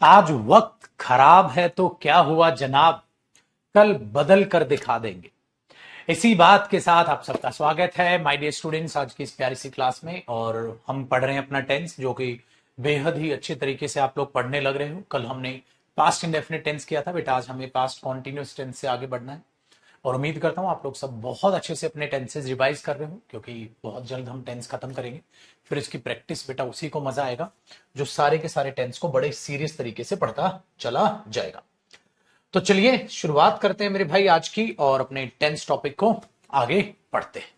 आज वक्त खराब है तो क्या हुआ जनाब, कल बदल कर दिखा देंगे। इसी बात के साथ आप सबका स्वागत है माय डियर स्टूडेंट्स आज की इस प्यारी सी क्लास में। और हम पढ़ रहे हैं अपना टेंस, जो कि बेहद ही अच्छे तरीके से आप लोग पढ़ने लग रहे हो। कल हमने पास्ट इंडेफिनिट टेंस किया था बेटा, आज हमें पास्ट कॉन्टिन्यूस टेंस से आगे बढ़ना है। और उम्मीद करता हूं आप लोग सब बहुत अच्छे से अपने टेंसेस रिवाइज कर रहे हो, क्योंकि बहुत जल्द हम टेंस खत्म करेंगे। फिर इसकी प्रैक्टिस बेटा, उसी को मजा आएगा जो सारे के सारे टेंस को बड़े सीरियस तरीके से पढ़ता चला जाएगा। तो चलिए शुरुआत करते हैं मेरे भाई आज की, और अपने टेंस टॉपिक को आगे पढ़ते हैं।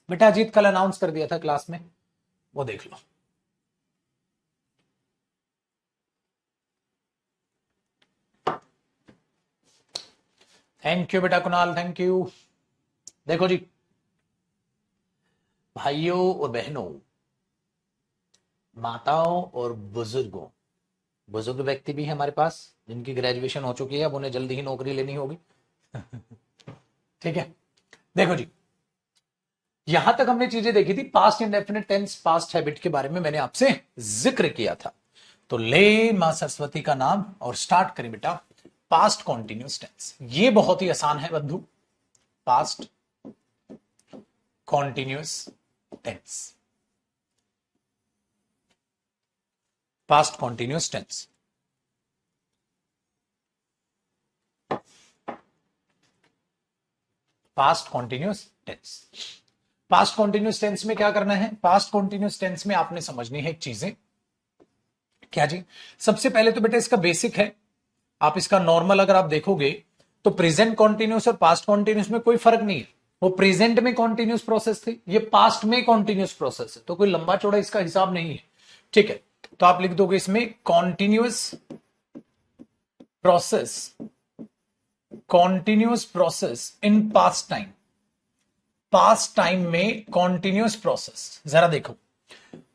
बेटा अजीत कल अनाउंस कर दिया था क्लास में, वो देख लो। थैंक यू बेटा कुणाल, थैंक यू। देखो जी भाइयों और बहनों, माताओं और बुजुर्गों, बुजुर्ग व्यक्ति भी है हमारे पास जिनकी ग्रेजुएशन हो चुकी है, अब उन्हें जल्दी ही नौकरी लेनी होगी। ठीक है, देखो जी यहां तक हमने चीजें देखी थी। Past indefinite tense, past habit के बारे में मैंने आपसे जिक्र किया था। तो ले मां सरस्वती का नाम और स्टार्ट करें बेटा पास्ट कॉन्टिन्यूस टेंस। ये बहुत ही आसान है बंधु, past continuous tense, past continuous tense. Past continuous tense, past continuous tense में क्या करना है? पास्ट कॉन्टिन्यूस टेंस में आपने समझनी है एक चीजें। क्या जी? सबसे पहले तो बेटा इसका बेसिक है, आप इसका नॉर्मल अगर आप देखोगे तो प्रेजेंट कॉन्टिन्यूस और पास्ट कॉन्टिन्यूस में कोई फर्क नहीं है। वो प्रेजेंट में कॉन्टिन्यूस प्रोसेस थी, ये पास्ट में कॉन्टिन्यूस प्रोसेस है, तो कोई लंबा चौड़ा इसका हिसाब नहीं है। ठीक है, तो आप लिख दोगे इसमें continuous process, continuous process in past time. Past time में कॉन्टिन्यूस प्रोसेस। जरा देखो,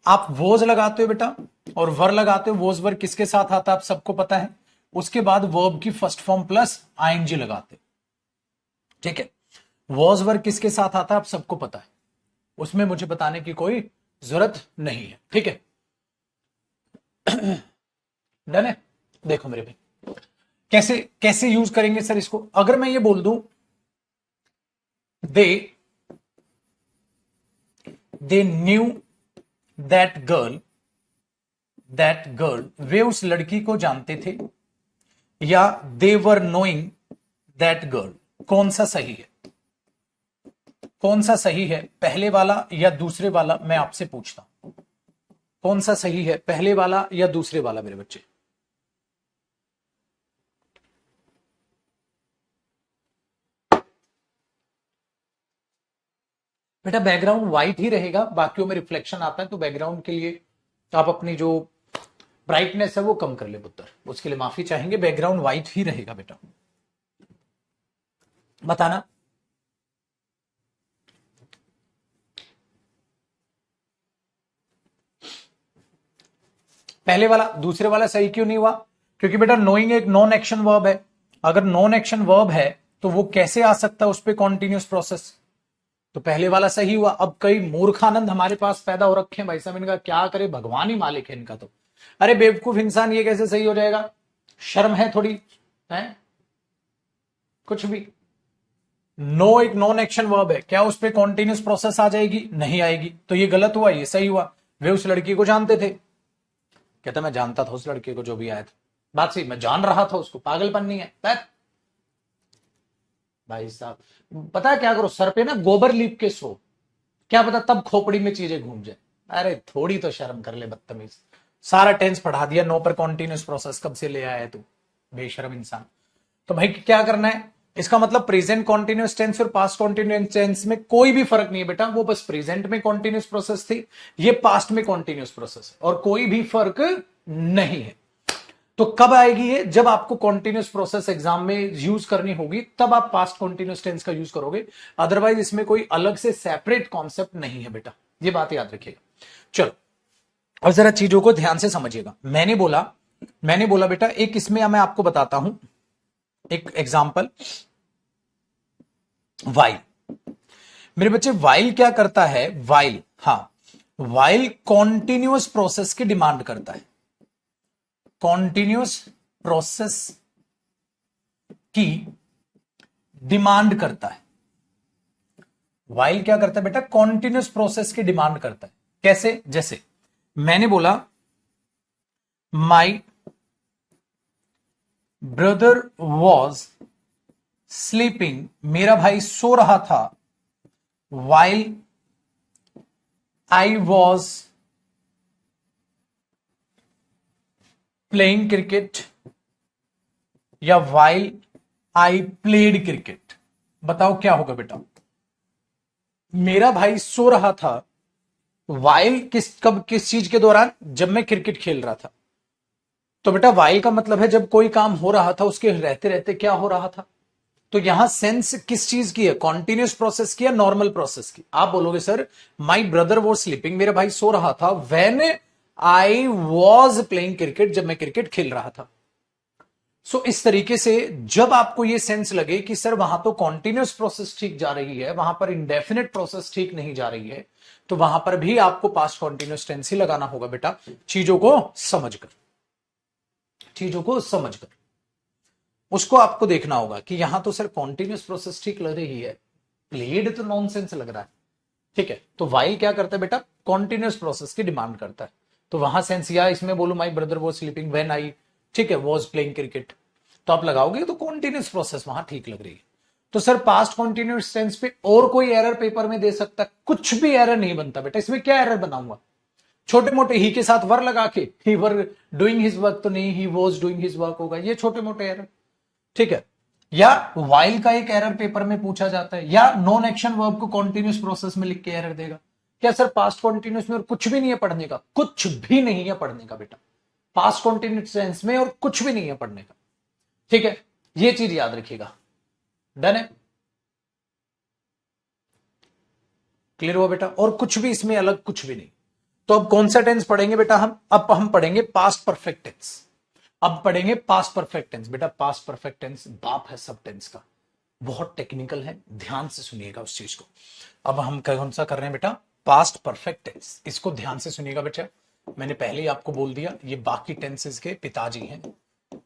आप वोज लगाते हो बेटा और वर लगाते हो। वोज वर किसके साथ आता है आप सबको पता है। उसके बाद वर्ब की फर्स्ट फॉर्म प्लस आईएनजी लगाते हो। ठीक है, वॉज वर किसके साथ आता है आप सबको पता है, उसमें मुझे बताने की कोई जरूरत नहीं है। ठीक है, डन है। देखो मेरे भाई कैसे कैसे यूज करेंगे सर इसको। अगर मैं ये बोल दूं दे न्यू दैट गर्ल, वे उस लड़की को जानते थे, या दे वर नोइंग दैट गर्ल, कौन सा सही है? कौन सा सही है, पहले वाला या दूसरे वाला? मैं आपसे पूछता हूं कौन सा सही है, पहले वाला या दूसरे वाला मेरे बच्चे? बेटा बैकग्राउंड व्हाइट ही रहेगा, बाकियों में रिफ्लेक्शन आता है, तो बैकग्राउंड के लिए आप अपनी जो ब्राइटनेस है वो कम कर ले पुत्र, उसके लिए माफी चाहेंगे। बैकग्राउंड व्हाइट ही रहेगा बेटा, बताना। पहले वाला दूसरे वाला सही क्यों नहीं हुआ? क्योंकि बेटा नोइंग एक नॉन एक्शन वर्ब है। अगर नॉन एक्शन वर्ब है तो वो कैसे आ सकता है उस पर कॉन्टिन्यूस प्रोसेस? तो पहले वाला सही हुआ। अब कई मूर्खानंद हमारे पास पैदा हो रखे हैं भाई साहब, इनका क्या करे, भगवान ही मालिक है इनका। तो अरे बेवकूफ इंसान, ये कैसे सही हो जाएगा? शर्म है थोड़ी, है कुछ भी। नो एक नॉन एक्शन वर्ब है, क्या उस पर कॉन्टिन्यूस प्रोसेस आ जाएगी? नहीं आएगी। तो ये गलत हुआ, ये सही हुआ। वे उस लड़की को जानते थे, कहता मैं जानता था उस लड़के को जो भी आया था। बात सही, मैं जान रहा था उसको, पागलपन नहीं है भाई साहब। पता है क्या करो, सर पे ना गोबर लीप के सो, क्या पता तब खोपड़ी में चीजें घूम जाए। अरे थोड़ी तो शर्म कर ले बदतमीज, सारा टेंस पढ़ा दिया, नो पर कॉन्टिन्यूस प्रोसेस कब से ले आया है तू, बेशरम इंसान। तो भाई क्या करना है, इसका मतलब प्रेजेंट कॉन्टिन्यूस टेंस और पास्ट कॉन्टिन्यूस टेंस में कोई भी फर्क नहीं है बेटा, वो बस प्रेजेंट में कॉन्टिन्यूस प्रोसेस थी, ये पास्ट में कॉन्टिन्यूस प्रोसेस है, और कोई भी फर्क नहीं है। तो कब आएगी ये? जब आपको कॉन्टिन्यूस प्रोसेस एग्जाम में यूज करनी होगी, तब आप पास्ट कॉन्टिन्यूस टेंस का यूज करोगे। अदरवाइज इसमें कोई अलग से सेपरेट कॉन्सेप्ट नहीं है बेटा, ये बात याद रखिएगा। चलो और जरा चीजों को ध्यान से समझिएगा। मैंने बोला बेटा, एक इसमें मैं आपको बताता हूं एक एग्जाम्पल, वाइल। मेरे बच्चे वाइल क्या करता है? वाइल, हाँ, वाइल कॉन्टिन्यूअस प्रोसेस की डिमांड करता है। कॉन्टिन्यूअस प्रोसेस की डिमांड करता है। वाइल क्या करता है बेटा? कॉन्टिन्यूअस प्रोसेस की डिमांड करता है। कैसे? जैसे मैंने बोला माई ब्रदर वॉज स्लीपिंग, मेरा भाई सो रहा था, while I was playing cricket, या वाइल आई प्लेड क्रिकेट। बताओ क्या होगा बेटा? मेरा भाई सो रहा था वाइल किस चीज के दौरान? जब मैं क्रिकेट खेल रहा था। तो बेटा वाइल का मतलब है जब कोई काम हो रहा था उसके रहते रहते क्या हो रहा था। तो यहां सेंस किस चीज की है? कॉन्टिन्यूस प्रोसेस की या नॉर्मल प्रोसेस की? आप बोलोगे sir my brother was sleeping, मेरा भाई सो रहा था, when I was playing cricket, जब मैं क्रिकेट खेल रहा था। सो इस तरीके से जब आपको यह सेंस लगे कि सर वहां तो कॉन्टिन्यूस प्रोसेस ठीक जा रही है, वहां पर इंडेफिनिट प्रोसेस ठीक नहीं जा रही है, तो वहां पर भी आपको पास्ट कॉन्टिन्यूस टेंस ही लगाना होगा बेटा, चीजों को समझकर, चीजों को समझकर। उसको आपको देखना होगा कि यहां तो सर कॉन्टिन्यूस प्रोसेस ठीक लग रही है, प्लेड तो नॉनसेंस लग रहा है। ठीक है, तो वाइल क्या करता है बेटा? कॉन्टिन्यूस प्रोसेस की डिमांड करता है। तो वहां सेंस, या इसमें बोलू my brother was sleeping when I, ठीक है, वॉज प्लेइंग क्रिकेट, तो आप लगाओगे तो कॉन्टिन्यूस प्रोसेस वहां ठीक लग रही है। तो सर पास्ट कॉन्टिन्यूस टेंस पे और कोई एरर पेपर में दे सकता है? कुछ भी एरर नहीं बनता बेटा। इसमें क्या एरर बनाऊंगा? छोटे मोटे ही के साथ वर लगा के, ही वर डूइंग हिज वर्क, तो नहीं, he was doing his work होगा, ये छोटे मोटे एरर। ठीक है, या वाइल का एक एरर पेपर में पूछा जाता है, या नॉन एक्शन वर्ब को कॉन्टिन्यूस प्रोसेस में लिख के एरर देगा। क्या सर पास्ट कॉन्टिन्यूस में और कुछ भी नहीं है पढ़ने का? कुछ भी नहीं है पढ़ने का बेटा, पास्ट कॉन्टिन्यूस टेंस में और कुछ भी नहीं है पढ़ने का। ठीक है, ये चीज याद रखिएगा। डन है? क्लियर हुआ बेटा? और कुछ भी इसमें अलग कुछ भी नहीं। तो अब कौन सा टेंस पढ़ेंगे बेटा हम? अब हम पढ़ेंगे पास्ट परफेक्ट टेंस। अब पढ़ेंगे पास्ट परफेक्ट टेंस। बेटा पास्ट परफेक्ट टेंस बाप है सब टेंस का, बहुत टेक्निकल है, ध्यान से सुनिएगा उस चीज को। अब हम कौन सा कर रहे हैं बेटा? Past perfect tense. इसको ध्यान से सुनिएगा बेटा, मैंने पहले ही आपको बोल दिया ये बाकी टेंसेस के पिताजी हैं।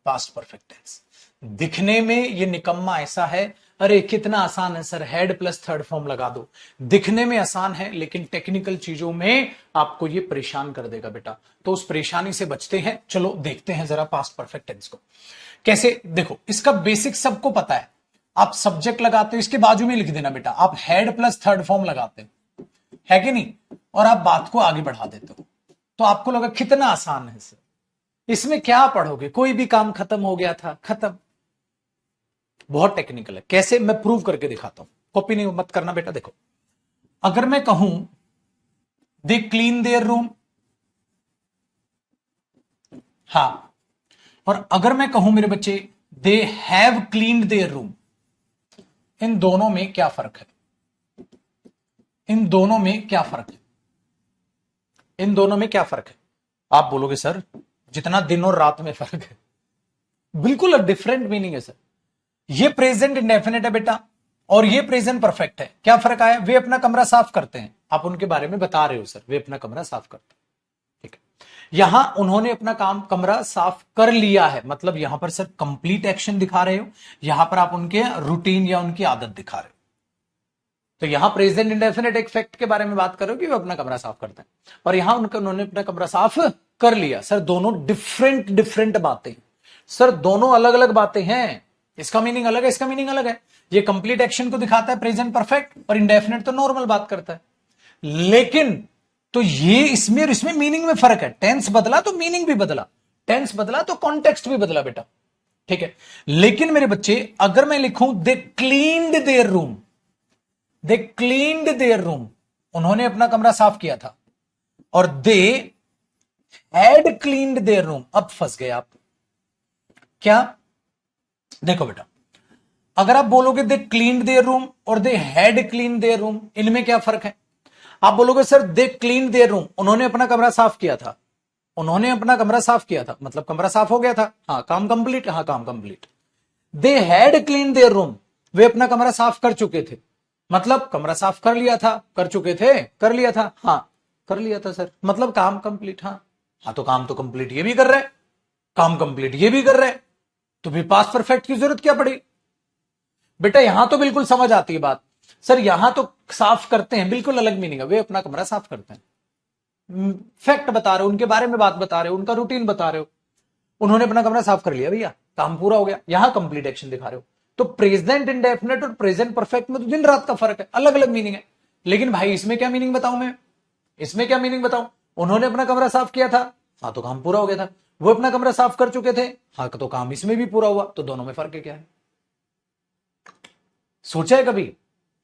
पास्ट परफेक्ट टेंस दिखने में ये निकम्मा ऐसा है, अरे कितना आसान है sir, head plus third form लगा दो। दिखने में आसान है लेकिन टेक्निकल चीजों में आपको ये परेशान कर देगा बेटा, तो उस परेशानी से बचते हैं। चलो देखते हैं जरा पास्ट परफेक्ट टेंस को कैसे। देखो इसका बेसिक सबको पता है, आप सब्जेक्ट लगाते हो इसके बाजू में लिख देना बेटा, आप हेड प्लस थर्ड फॉर्म लगाते हो, है कि नहीं, और आप बात को आगे बढ़ा देते हो, तो आपको लगा कितना आसान है सर, इसमें क्या पढ़ोगे, कोई भी काम खत्म हो गया था, खत्म। बहुत टेक्निकल है, कैसे मैं प्रूव करके दिखाता हूं, कॉपी नहीं मत करना बेटा। देखो अगर मैं कहूं दे क्लीन देयर रूम, हां, और अगर मैं कहूं मेरे बच्चे they have cleaned their room, इन दोनों में क्या फर्क है? इन दोनों में क्या फर्क है? इन दोनों में क्या फर्क है? आप बोलोगे सर जितना दिन और रात में फर्क है। बिल्कुल डिफरेंट मीनिंग है सर। ये प्रेजेंट इंडेफिनिट है बेटा और ये प्रेजेंट परफेक्ट है। क्या फर्क आया? वे अपना कमरा साफ करते हैं, आप उनके बारे में बता रहे हो सर, वे अपना कमरा साफ करते हैं, ठीक है। यहां उन्होंने अपना काम कमरा साफ कर लिया है, मतलब यहां पर सर कंप्लीट एक्शन दिखा रहे हो, यहां पर आप उनके रूटीन या उनकी आदत दिखा रहे हो। तो यहां प्रेजेंट इंडेफिनिट एक फैक्ट के बारे में बात करो कि वो अपना कमरा साफ करते हैं, और यहां उन्होंने अपना कमरा साफ कर लिया। सर दोनों डिफरेंट डिफरेंट बातें, सर दोनों अलग अलग बातें हैं, इसका मीनिंग अलग है, इसका मीनिंग अलग है। ये कंप्लीट एक्शन को दिखाता है प्रेजेंट परफेक्ट, और इंडेफिनिट तो नॉर्मल बात करता है। लेकिन तो ये इसमें और इसमें मीनिंग में फर्क है। टेंस बदला तो मीनिंग भी बदला, टेंस बदला तो कॉन्टेक्स्ट भी बदला बेटा, ठीक है। लेकिन मेरे बच्चे अगर मैं लिखूं they cleaned their room, they cleaned their room, उन्होंने अपना कमरा साफ किया था, और they had cleaned their room, अब फंस गए आप। क्या? देखो बेटा अगर आप बोलोगे दे क्लीन्ड देयर रूम और they had cleaned their room, इनमें क्या फर्क है? आप बोलोगे sir they cleaned their room, उन्होंने अपना कमरा साफ किया था, उन्होंने अपना कमरा साफ किया था, मतलब कमरा साफ हो गया था, हाँ काम कंप्लीट, हाँ काम complete. They had clean their room, वे अपना कमरा साफ कर चुके थे, मतलब कमरा साफ कर लिया था, कर चुके थे, कर लिया था, हाँ कर लिया था सर, मतलब काम कंप्लीट। हाँ हाँ, तो काम तो कंप्लीट ये भी कर रहे, काम कंप्लीट ये भी कर रहे, तो फिर पास्ट परफेक्ट की जरूरत क्या पड़ी? बेटा यहां तो बिल्कुल समझ आती है बात, सर यहां तो साफ करते हैं, बिल्कुल अलग मीनिंग है, वे अपना कमरा साफ करते हैं, फैक्ट बता रहे हो, उनके बारे में बात बता रहे हो, उनका रूटीन बता रहे हो, उन्होंने अपना कमरा साफ कर लिया भैया, काम पूरा हो गया, यहां कंप्लीट एक्शन दिखा रहे हो। तो प्रेजेंट इंडेफिनेट और प्रेजेंट परफेक्ट में तो दिन रात का फर्क है, अलग अलग मीनिंग है। लेकिन भाई इसमें क्या मीनिंग बताऊं मैं, इसमें क्या मीनिंग बताऊं? उन्होंने अपना कमरा साफ किया था, हाँ तो काम पूरा हो गया था, वो अपना कमरा साफ कर चुके थे, हाँ तो काम इसमें भी पूरा हुआ, तो दोनों में फर्क है क्या है? सोचा है कभी?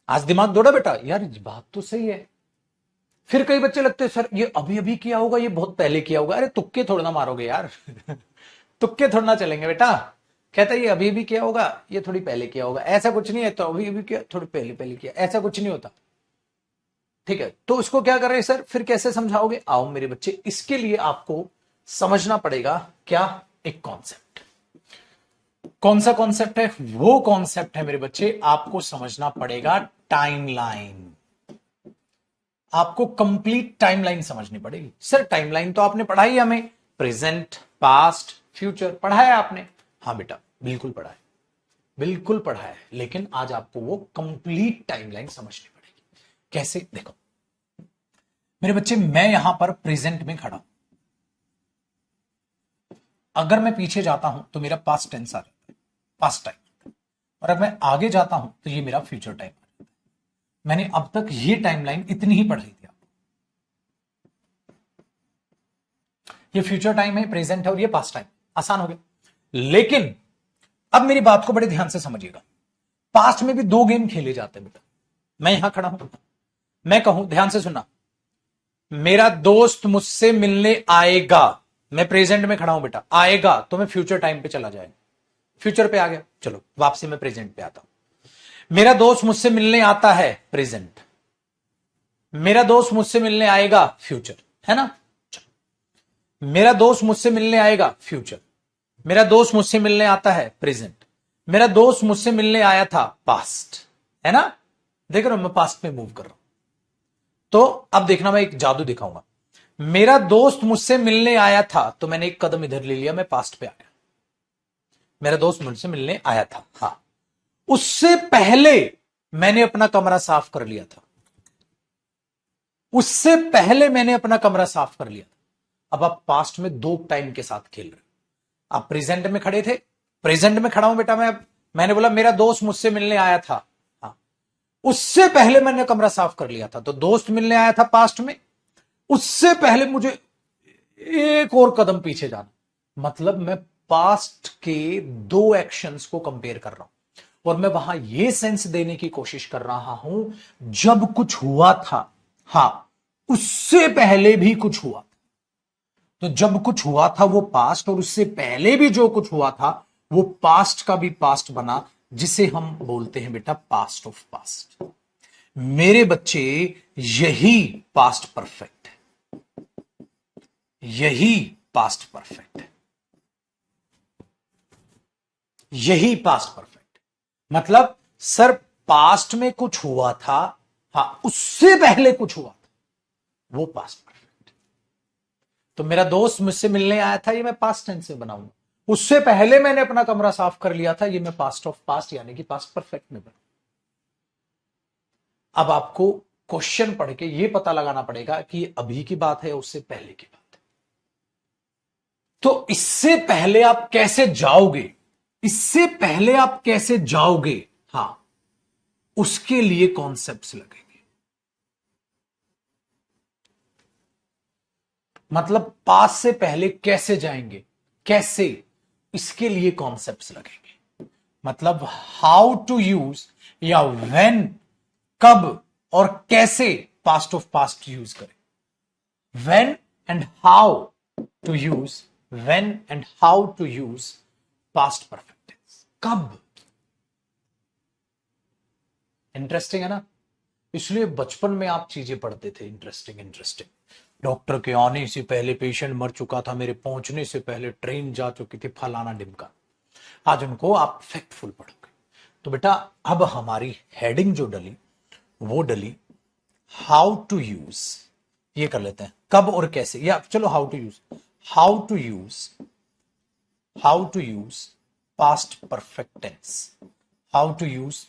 आज दिमाग दौड़ा बेटा, यार बात तो सही है। फिर कई बच्चे लगते हैं सर ये अभी अभी किया होगा, ये बहुत पहले किया होगा, अरे तुक्के थोड़ा ना मारोगे यार तुक्के थोड़ा ना चलेंगे बेटा। कहता है ये अभी भी किया होगा, ये थोड़ी पहले किया होगा, ऐसा कुछ नहीं है, तो अभी अभी किया थोड़ी पहले पहले किया, ऐसा कुछ नहीं होता। ठीक है, तो उसको क्या कर रहे हैं सर, फिर कैसे समझाओगे? आओ मेरे बच्चे, इसके लिए आपको समझना पड़ेगा क्या, एक कॉन्सेप्ट। कौन सा कॉन्सेप्ट है? वो कॉन्सेप्ट है मेरे बच्चे, आपको समझना पड़ेगा टाइमलाइन। आपको कंप्लीट टाइमलाइन समझनी पड़ेगी। सर टाइमलाइन तो आपने पढ़ाई हमें, प्रेजेंट पास्ट फ्यूचर पढ़ाया आपने, हाँ बेटा बिल्कुल पढ़ा है, बिल्कुल पढ़ा है, लेकिन आज आपको वो कंप्लीट टाइमलाइन समझनी पड़ेगी। कैसे? देखो मेरे बच्चे, मैं यहां पर प्रेजेंट में खड़ा हूं, अगर मैं पीछे जाता हूं तो मेरा पास्ट टेंस आ जाता है, पास्ट टाइम, और अगर मैं आगे जाता हूं तो ये मेरा फ्यूचर टाइम आ जाता है। मैंने अब तक ये टाइमलाइन इतनी ही पढ़ाई थी, ये फ्यूचर टाइम है, प्रेजेंट है, और ये पास्ट टाइम, आसान हो गया। लेकिन अब मेरी बात को बड़े ध्यान से समझिएगा, पास्ट में भी दो गेम खेले जाते हैं बेटा। मैं यहां खड़ा हूं, मैं कहूं, ध्यान से सुनना, मेरा दोस्त मुझसे मिलने आएगा, मैं प्रेजेंट में खड़ा हूं बेटा, आएगा तो मैं फ्यूचर टाइम पे चला जाएगा, फ्यूचर पे आ गया, चलो वापसी में प्रेजेंट पे आता हूं। मेरा दोस्त मुझसे मिलने आता है, प्रेजेंट, मेरा दोस्त मुझसे मिलने आएगा, फ्यूचर, है ना? मेरा दोस्त मुझसे मिलने आएगा, फ्यूचर, मेरा दोस्त मुझसे मिलने आता है, प्रेजेंट, मेरा दोस्त मुझसे मिलने आया था, पास्ट, है ना? देख रहे हो मैं पास्ट में मूव कर रहा हूं। तो अब देखना, मैं एक जादू दिखाऊंगा। मेरा दोस्त मुझसे मिलने आया था, तो मैंने एक कदम इधर ले लिया, मैं पास्ट पे आ गया। मेरा दोस्त मुझसे मिलने आया था, हाँ, उससे पहले मैंने अपना कमरा साफ कर लिया था, उससे पहले मैंने अपना कमरा साफ कर लिया था। अब आप पास्ट में दो टाइम के साथ खेल रहे हो। आप प्रेजेंट में खड़े थे, प्रेजेंट में खड़ा हूं बेटा मैं, मैंने बोला मेरा दोस्त मुझसे मिलने आया था, हाँ, उससे पहले मैंने कमरा साफ कर लिया था, तो दोस्त मिलने आया था पास्ट में, उससे पहले मुझे एक और कदम पीछे जाना, मतलब मैं पास्ट के दो एक्शंस को कंपेयर कर रहा हूं, और मैं वहां यह सेंस देने की कोशिश कर रहा हूं जब कुछ हुआ था, हां, उससे पहले भी कुछ हुआ था। तो जब कुछ हुआ था वो पास्ट, और उससे पहले भी जो कुछ हुआ था वो पास्ट का भी पास्ट बना, जिसे हम बोलते हैं बेटा पास्ट ऑफ पास्ट। मेरे बच्चे, यही पास्ट परफेक्ट है, यही पास्ट परफेक्ट है, यही पास्ट परफेक्ट। मतलब सर पास्ट में कुछ हुआ था, हां, उससे पहले कुछ हुआ था, वो पास्ट परफेक्ट। तो मेरा दोस्त मुझसे मिलने आया था, ये मैं पास्ट टेंस में बनाऊंगा, उससे पहले मैंने अपना कमरा साफ कर लिया था, ये मैं पास्ट ऑफ पास्ट यानी कि पास्ट परफेक्ट में बनाऊंगा। अब आपको क्वेश्चन पढ़ के ये पता लगाना पड़ेगा कि ये अभी की बात है, उससे पहले की बात है। तो इससे पहले आप कैसे जाओगे, इससे पहले आप कैसे जाओगे, हां, उसके लिए कॉन्सेप्ट्स लगेंगे। मतलब पास से पहले कैसे जाएंगे, कैसे, इसके लिए कॉन्सेप्ट्स लगेंगे। मतलब हाउ टू यूज, या व्हेन, कब और कैसे पास्ट ऑफ पास्ट यूज करें। When and how to use, when and how to use past perfect tense, कब। इंटरेस्टिंग है ना? इसलिए बचपन में आप चीजें पढ़ते थे इंटरेस्टिंग इंटरेस्टिंग, डॉक्टर के आने से पहले पेशेंट मर चुका था, मेरे पहुंचने से पहले ट्रेन जा चुकी थी, फलाना डिमका। आज उनको आप फैक्टफुल पढ़ोगे। तो बेटा अब हमारी हेडिंग जो डली वो डली हाउ टू यूज। ये कर लेते हैं कब और कैसे, या चलो how to use. How to use, how to use past perfect tense. How to use,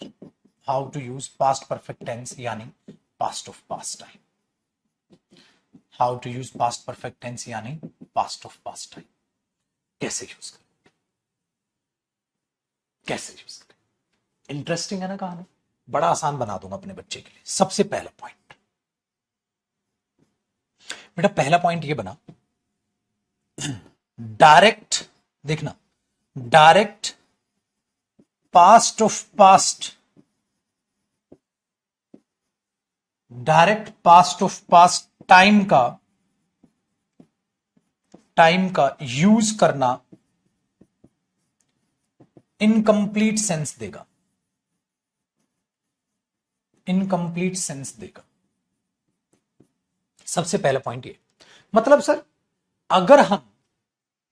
how to use past perfect tense यानी past of past time. How to use past perfect tense यानी past of past time. कैसे use करें, कैसे use करें। Interesting है ना कहानी, बड़ा आसान बना दूंगा अपने बच्चे के लिए। सबसे पहला पॉइंट बेटा, पहला पॉइंट ये बना, डायरेक्ट, देखना, direct past of past, direct past of past time का यूज करना इनकंप्लीट सेंस देगा, इनकंप्लीट सेंस देगा। सबसे पहला पॉइंट ये, मतलब सर अगर हम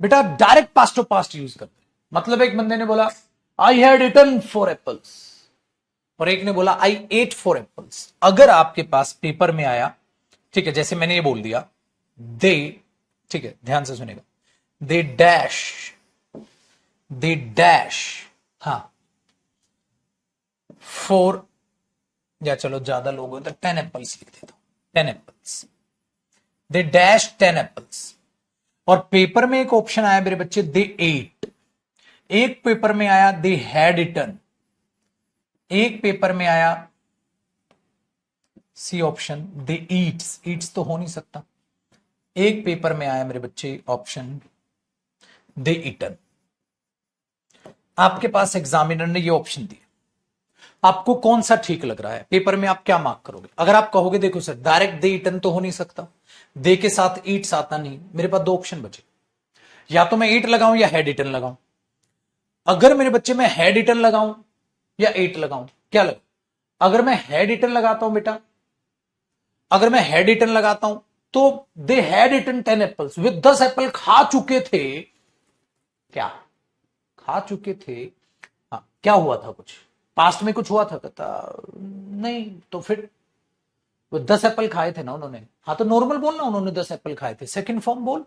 बेटा direct past of past use करते हैं, मतलब एक बंदे ने बोला आई हैड इटन 4 एप्पल्स और एक ने बोला आई एट 4 एप्पल्स। अगर आपके पास पेपर में आया, ठीक है, जैसे मैंने ये बोल दिया दे, ठीक है ध्यान से सुनेगा, दे डैश, दे डैश, हाँ 4, या चलो ज्यादा लोग हो तो 10 एप्पल्स लिख देता हूं, 10 एप्पल्स, दे डैश 10 एप्पल्स। और पेपर में एक ऑप्शन आया मेरे बच्चे दे एट, एक पेपर में आया दे हैड इटन, एक पेपर में आया सी ऑप्शन दे ईट्स, ईट्स तो हो नहीं सकता, एक पेपर में आया मेरे बच्चे ऑप्शन दे ईटन। आपके पास एग्जामिनर ने ये ऑप्शन दिया, आपको कौन सा ठीक लग रहा है, पेपर में आप क्या मार्क करोगे। अगर आप कहोगे देखो सर डायरेक्ट दे ईटन तो हो नहीं सकता, दे के साथ ईट्स आता नहीं, मेरे पास 2 ऑप्शन बचे, या तो मैं ईट लगाऊं या हैड ईटन लगाऊं। अगर मेरे बच्चे में हैड ईटन लगाऊं या ईट लगाऊं, क्या लगा, अगर मैं हैड ईटन लगाता हूं बेटा, अगर मैं हैड ईटन लगाता हूं तो दे हैड ईटन 10 एप्पल्स, वे 10 एप्पल खा चुके थे, क्या खा चुके थे। हाँ, क्या हुआ था, कुछ पास्ट में कुछ हुआ था, कहता नहीं, तो फिर वो 10 एप्पल खाए थे ना उन्होंने, हाँ तो नॉर्मल बोलना उन्होंने 10 एप्पल खाए थे, सेकंड फॉर्म बोल।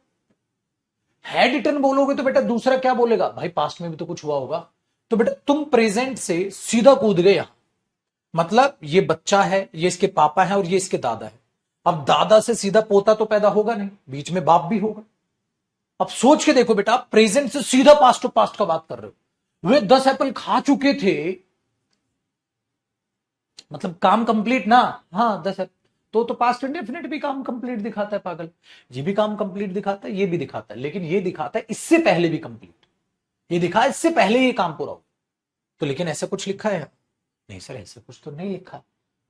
हैड इटन बोलोगे तो बेटा दूसरा क्या बोलेगा, भाई पास्ट में भी तो कुछ हुआ होगा। तो बेटा तुम प्रेजेंट से सीधा कूद गए यहां, मतलब ये बच्चा है, ये इसके पापा है और ये इसके दादा है। अब दादा से सीधा पोता तो पैदा होगा नहीं, बीच में बाप भी होगा। अब सोच के देखो बेटा, प्रेजेंट से सीधा पास्ट ऑफ पास्ट का बात कर रहे हो, वे 10 एप्पल खा चुके थे, मतलब काम कंप्लीट ना, हाँ 10 तो पास्ट इंडेफिनिट भी काम कंप्लीट दिखाता है पागल, ये भी काम कंप्लीट दिखाता है, ये भी दिखाता है, लेकिन ये दिखाता है इससे पहले भी कंप्लीट, ये दिखा इससे पहले ये काम पूरा हो। तो लेकिन ऐसा कुछ लिखा है नहीं सर, ऐसा कुछ तो नहीं लिखा।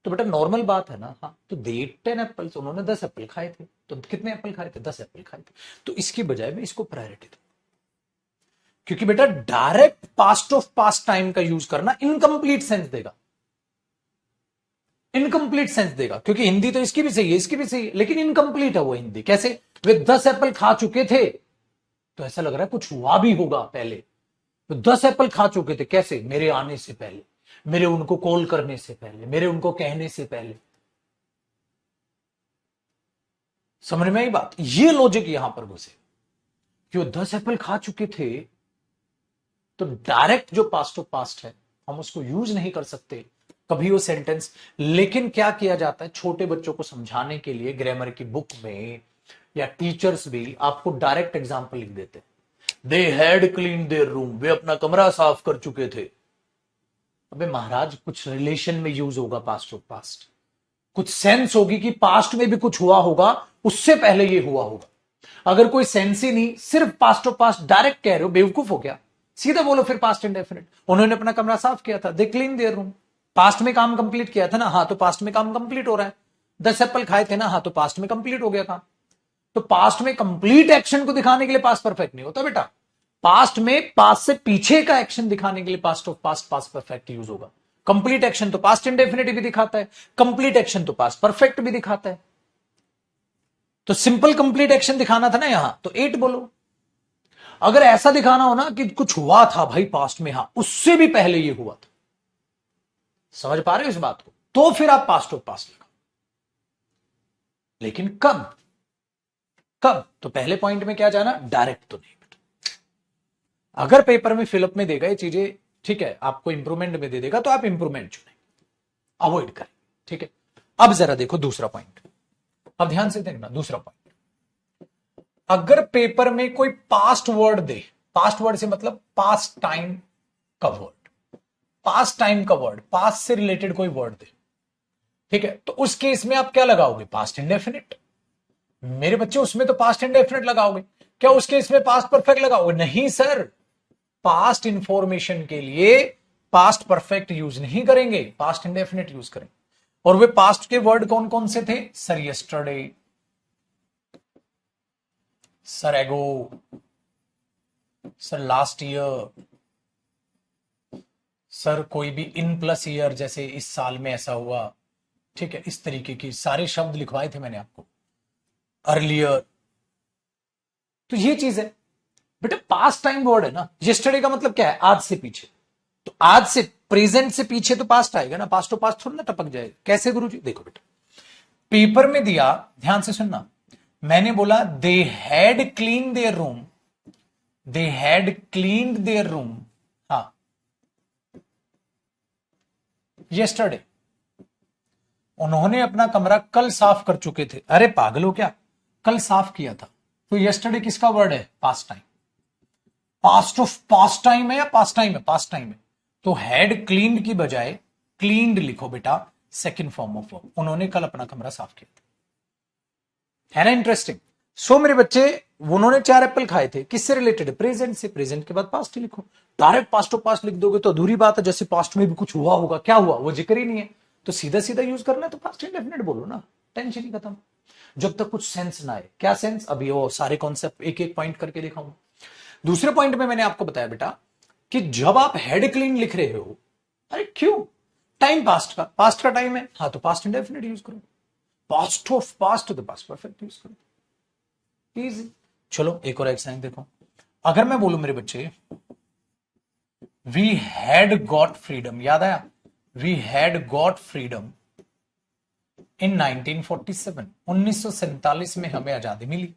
तो बेटा नॉर्मल बात है ना, हाँ तो दे 10 एप्पल्स, उन्होंने 10 एप्पल खाए थे, तो कितने एप्पल खाए थे, 10 एप्पल खाए थे। तो इसकी बजाय मैं इसको प्रायोरिटी दूं, क्योंकि बेटा direct past of past time का यूज करना इनकंप्लीट सेंस देगा, इनकंप्लीट सेंस देगा, क्योंकि हिंदी तो इसकी भी सही है, इसकी भी सही है, लेकिन इनकंप्लीट है वो हिंदी। कैसे, वे 10 एप्पल खा चुके थे, तो ऐसा लग रहा है कुछ हुआ भी होगा पहले, तो 10 एप्पल खा चुके थे कैसे, मेरे आने से पहले, मेरे उनको कॉल करने से पहले, मेरे उनको कहने से पहले। समझ में आई बात, ये लॉजिक यहां पर घुसे कि वो 10 एप्पल खा चुके थे, तो डायरेक्ट जो पास्ट ऑफ पास्ट है हम उसको यूज नहीं कर सकते कभी वो सेंटेंस। लेकिन क्या किया जाता है, छोटे बच्चों को समझाने के लिए ग्रामर की बुक में या टीचर्स भी आपको डायरेक्ट एग्जाम्पल लिख देते हैं, they had clean their room, वे अपना कमरा साफ कर चुके थे। अबे महाराज कुछ रिलेशन में यूज होगा पास्ट ऑफ पास्ट, कुछ सेंस होगी कि पास्ट में भी कुछ हुआ होगा, उससे पहले ये हुआ होगा। अगर कोई सेंस ही नहीं, सिर्फ पास्ट ऑफ पास्ट डायरेक्ट कह रहे हो, बेवकूफ हो गया। सीधा बोलो फिर पास्ट इंडेफिनिट, उन्होंने अपना कमरा साफ किया था, दे क्लीन देयर रूम, पास्ट में काम कंप्लीट किया था ना, हाँ तो पास्ट में काम कंप्लीट हो रहा है। 10 एप्पल खाए थे ना, हाँ तो पास्ट में कंप्लीट हो गया काम। तो पास्ट में कंप्लीट एक्शन को दिखाने के लिए पास्ट परफेक्ट नहीं होता बेटा, पास्ट में पास्ट से पीछे का एक्शन दिखाने के लिए past of past past perfect use होगा। कंप्लीट एक्शन तो पास्ट इंडेफिनिट भी दिखाता है, कंप्लीट एक्शन तो पास्ट परफेक्ट भी दिखाता है। तो सिंपल कंप्लीट एक्शन दिखाना था ना यहां, तो 8 बोलो। अगर ऐसा दिखाना हो ना कि कुछ हुआ था भाई पास्ट में, हां उससे भी पहले ये हुआ था, समझ पा रहे हो इस बात को, तो फिर आप पास्ट ऑफ पास्ट लिखो। लेकिन कब कब तो पहले पॉइंट में क्या जाना, डायरेक्ट तो नहीं बेटा। अगर पेपर में फिलअप में देगा ये चीजें, ठीक है, आपको इंप्रूवमेंट में दे देगा तो आप इंप्रूवमेंट चुनेंगे, अवॉइड करें, ठीक है। अब जरा देखो दूसरा पॉइंट, अब ध्यान से देखना दूसरा पॉइंट। अगर पेपर में कोई पास्ट वर्ड दे, पास्ट वर्ड से मतलब पास्ट टाइम का वर्ड, पास्ट टाइम का वर्ड, पास्ट से रिलेटेड कोई वर्ड दे, ठीक है, तो उस केस में आप क्या लगाओगे, पास्ट इंडेफिनिट। मेरे बच्चे उसमें तो पास्ट इंडेफिनिट लगाओगे, क्या उस केस में पास्ट परफेक्ट लगाओगे, नहीं सर। पास्ट इंफॉर्मेशन के लिए पास्ट परफेक्ट यूज नहीं करेंगे, पास्ट इंडेफिनिट यूज करेंगे। और वे पास्ट के वर्ड कौन कौन से थे, सर यस्टरडे, सर एगो, सर लास्ट ईयर, सर कोई भी इन प्लस ईयर, जैसे इस साल में ऐसा हुआ, ठीक है, इस तरीके की सारे शब्द लिखवाए थे मैंने आपको, अर्लियर। तो ये चीज है बेटा, पास्ट टाइम वर्ड है ना। यस्टरडे का मतलब क्या है, आज से पीछे, तो आज से प्रेजेंट से पीछे तो पास्ट आएगा ना, पास्ट तो पास्ट थोड़ा ना टपक जाएगा। कैसे गुरुजी, देखो बेटा, पेपर में दिया, ध्यान से सुनना, मैंने बोला they had clean their room, they had cleaned their room, हाँ यस्टरडे, उन्होंने अपना कमरा कल साफ कर चुके थे। अरे पागल हो क्या, कल साफ किया था, तो यस्टरडे किसका वर्ड है, past time. Past of past time है या पास्ट टाइम है, पास्ट टाइम है, तो हैड क्लीन्ड की बजाय क्लीन्ड लिखो बेटा, सेकंड फॉर्म ऑफ वर्ब, उन्होंने कल अपना कमरा साफ किया था, है ना इंटरेस्टिंग। सो मेरे बच्चे, उन्होंने 4 एप्पल खाए थे, किससे रिलेटेड है, प्रेजेंट से, प्रेजेंट के बाद पास्ट ही लिखो। डायरेक्ट पास्ट ऑफ पास्ट लिख दोगे तो अधूरी बात है, जैसे पास्ट में भी कुछ हुआ होगा, क्या हुआ वो जिक्र ही नहीं है, तो सीधा सीधा यूज करना है तो पास्ट इंडेफिनिट बोलो ना, टेंशन ही खत्म। जब तक कुछ सेंस ना आए, क्या सेंस, अभी वो सारे कॉन्सेप्ट एक एक पॉइंट करके दिखाऊंगा। दूसरे पॉइंट में मैंने आपको बताया बेटा कि जब आप हेड क्लीन लिख रहे हो, अरे क्यों, टाइम पास्ट का, पास्ट का टाइम है, हाँ तो पास्ट इंडेफिनिट यूज करो, पास्ट ऑफ पास्ट तो पास्ट परफेक्ट यूज करो, इजी। चलो एक और एग्जाम्पल देखो, अगर मैं बोलूं मेरे बच्चे वी हैड गॉट फ्रीडम, याद आया, we had got freedom in 1947, 1947 में हमें आजादी मिली।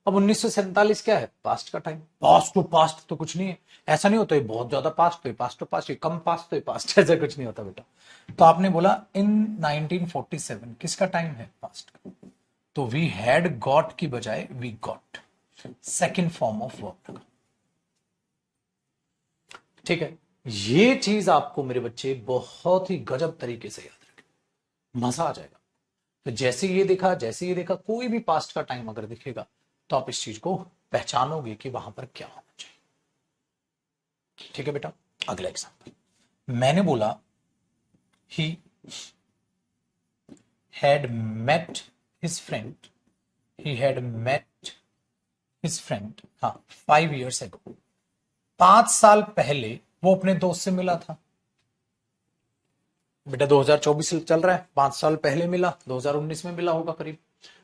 अब 1947 क्या है, पास्ट का टाइम, पास्ट टू पास्ट तो कुछ नहीं है, ऐसा नहीं होता है बहुत ज्यादा पास्ट तो पास्ट टू पास्ट, कम पास्ट तो पास्ट, ऐसा कुछ नहीं होता बेटा। तो आपने बोला इन 1947 किसका टाइम है, पास्ट का, तो वी हैड गॉट की बजाय we got, second form of verb, ठीक है। ये चीज आपको मेरे बच्चे बहुत ही गजब तरीके से याद रखें, मजा आ जाएगा। तो जैसे ये देखा, जैसे ये देखा, कोई भी पास्ट का टाइम अगर दिखेगा तो आप इस चीज को पहचानोगे कि वहां पर क्या होना चाहिए, ठीक है बेटा। अगला एग्जांपल, मैंने बोला he had met his friend, he had met his friend, हाँ 5 years ago, 5 साल पहले वो अपने दोस्त से मिला था। बेटा 2024 चल रहा है, 5 साल पहले मिला, 2019 में मिला होगा करीब,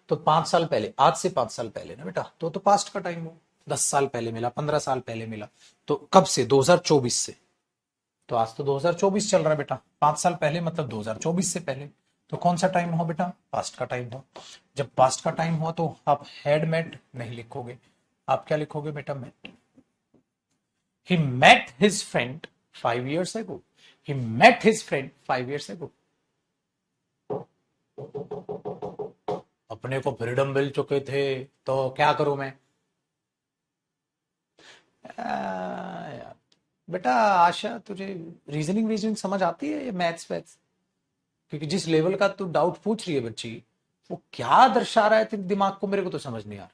तो 5 साल पहले, आज से 5 साल पहले ना बेटा, तो पास्ट का टाइम हो। 10 साल पहले मिला, 15 साल पहले मिला, तो कब से, 2024 से, तो आज तो 2024 चल रहा है बेटा, 5 साल पहले मतलब 2024 से पहले, तो कौन सा टाइम हो बेटा, पास्ट का टाइम हो। जब पास्ट का टाइम हो तो आप हैड मेट नहीं लिखोगे, आप क्या लिखोगे बेटा, met. He met his friend 5 years ago, he met his friend 5 years ago। अपने को फ्रीडम मिल चुके थे तो क्या करूं मैं, यार बेटा आशा तुझे रीजनिंग समझ आती है, ये मैथ्स वैथ्स, क्योंकि जिस लेवल का तू डाउट पूछ रही है बच्ची, वो क्या दर्शा रहा है तेरे दिमाग को, मेरे को तो समझ नहीं आ रहा।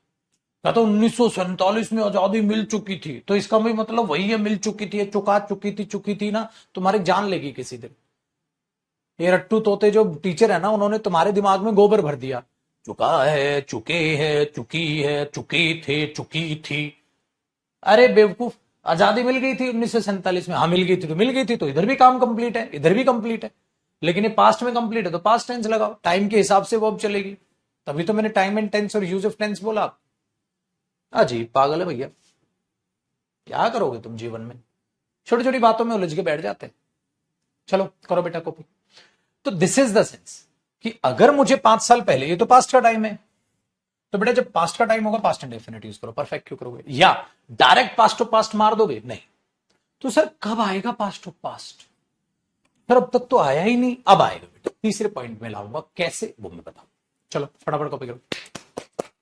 क्या तो 1947 में आजादी मिल चुकी थी, तो इसका भी मतलब वही है, मिल चुकी थी, चुकी थी ना, तुम्हारी जान लेगी किसी दिन। ये रट्टू तोते जो टीचर है ना, उन्होंने तुम्हारे दिमाग में गोबर भर दिया, चुका है, चुके है, चुकी है, चुकी थे, चुकी थी। अरे बेवकूफ, आजादी मिल गई थी 1947 में, हाँ मिल गई थी तो मिल गई थी, तो इधर भी काम कंप्लीट है, इधर भी कंप्लीट है, लेकिन ये पास्ट में कंप्लीट है तो पास्ट टेंस लगाओ, टाइम के हिसाब से वर्ब चलेगी। तभी तो मैंने टाइम एंड टेंस और यूज ऑफ टेंस बोला। अजीब पागल है भैया, क्या करोगे तुम जीवन में, छोटी छोटी बातों में उलझ के बैठ जाते हैं। चलो करो बेटा कॉपी। तो दिस इज द सेंस कि अगर मुझे 5 साल पहले, ये तो पास्ट का टाइम है, तो बेटा जब पास्ट का टाइम होगा पास्ट इंडेफिनिट यूज करो। परफेक्ट क्यों करोगे, या डायरेक्ट पास्ट ऑफ पास्ट मार दोगे, नहीं। तो सर कब आएगा पास्ट ऑफ पास्ट, सर अब तक तो आया ही नहीं, अब आएगा बेटा। तीसरे पॉइंट में लाऊंगा, कैसे वो मैं बताऊं। चलो फटाफट कॉपी करो।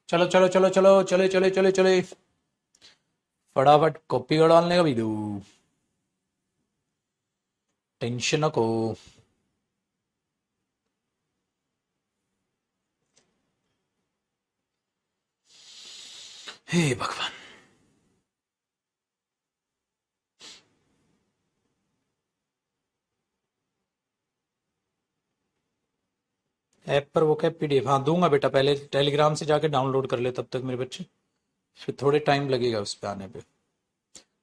चलो चलो चलो चलो चले चले चले चले, फटाफट कॉपी डालने का भी दो, टेंशन को। हे भगवान, ऐप पर वो क्या पीडीएफ, हाँ दूंगा बेटा, पहले टेलीग्राम से जाके डाउनलोड कर ले तब तक मेरे बच्चे, फिर थोड़े टाइम लगेगा उस पे आने पे।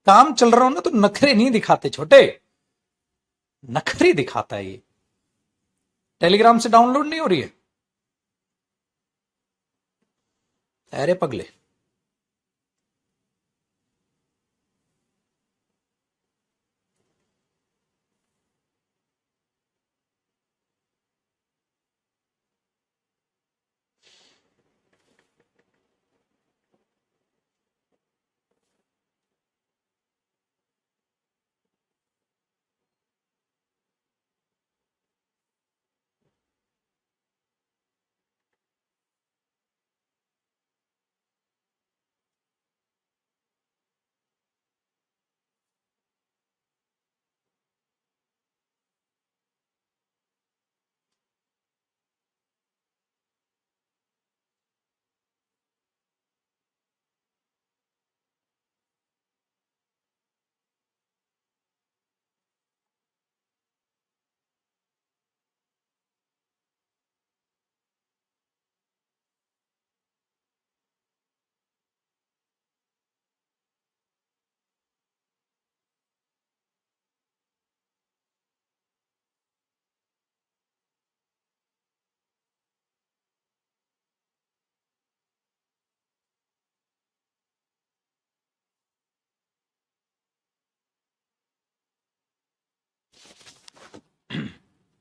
काम चल रहा हो ना तो नखरे नहीं दिखाते छोटे, नखरे दिखाता है ये। टेलीग्राम से डाउनलोड नहीं हो रही है, अरे पगले।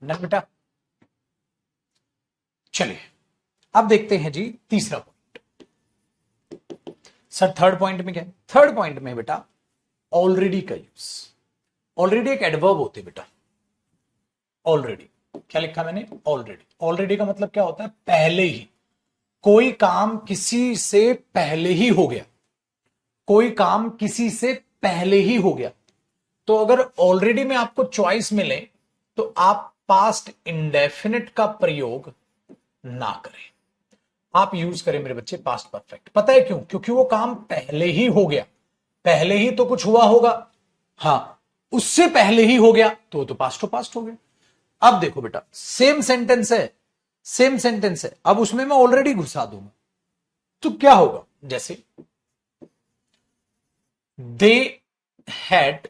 न बेटा, चलिए अब देखते हैं जी तीसरा पॉइंट। सर थर्ड पॉइंट में क्या है, थर्ड पॉइंट में बेटा ऑलरेडी का यूज। ऑलरेडी एक एडवर्ब होते बेटा, ऑलरेडी क्या लिखा मैंने, ऑलरेडी। ऑलरेडी का मतलब क्या होता है, पहले ही। कोई काम किसी से पहले ही हो गया, कोई काम किसी से पहले ही हो गया। तो अगर ऑलरेडी में आपको चॉइस मिले तो आप पास्ट इंडेफिनिट का प्रयोग ना करें, आप यूज करें मेरे बच्चे पास्ट परफेक्ट। पता है क्यों, क्योंकि वो काम पहले ही हो गया, पहले ही तो कुछ हुआ होगा, हाँ उससे पहले ही हो गया तो पास्ट टू पास्ट हो गया। अब देखो बेटा सेम सेंटेंस है, सेम सेंटेंस है, अब उसमें मैं ऑलरेडी घुसा दूंगा तो क्या होगा, जैसे they had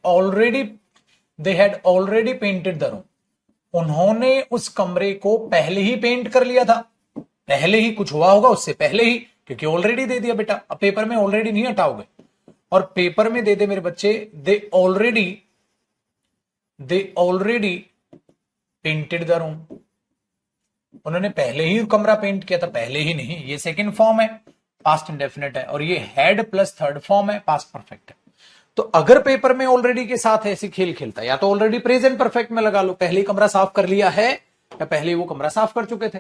already painted the room, उन्होंने उस कमरे को पहले ही पेंट कर लिया था। पहले ही कुछ हुआ होगा उससे पहले ही, क्योंकि ऑलरेडी दे दिया बेटा। अब पेपर में ऑलरेडी नहीं हटाओगे, और पेपर में दे दे मेरे बच्चे they already painted the room, उन्होंने पहले ही कमरा पेंट किया था। पहले ही नहीं, ये सेकंड फॉर्म है, पास्ट इंडेफिनिट है, और ये हैड प्लस थर्ड फॉर्म है, पास्ट परफेक्ट है। तो अगर पेपर में ऑलरेडी के साथ ऐसी खेल खेलता है, या तो ऑलरेडी प्रेजेंट परफेक्ट में लगा लो, पहले ही कमरा साफ कर लिया है, या पहले ही वो कमरा साफ कर चुके थे,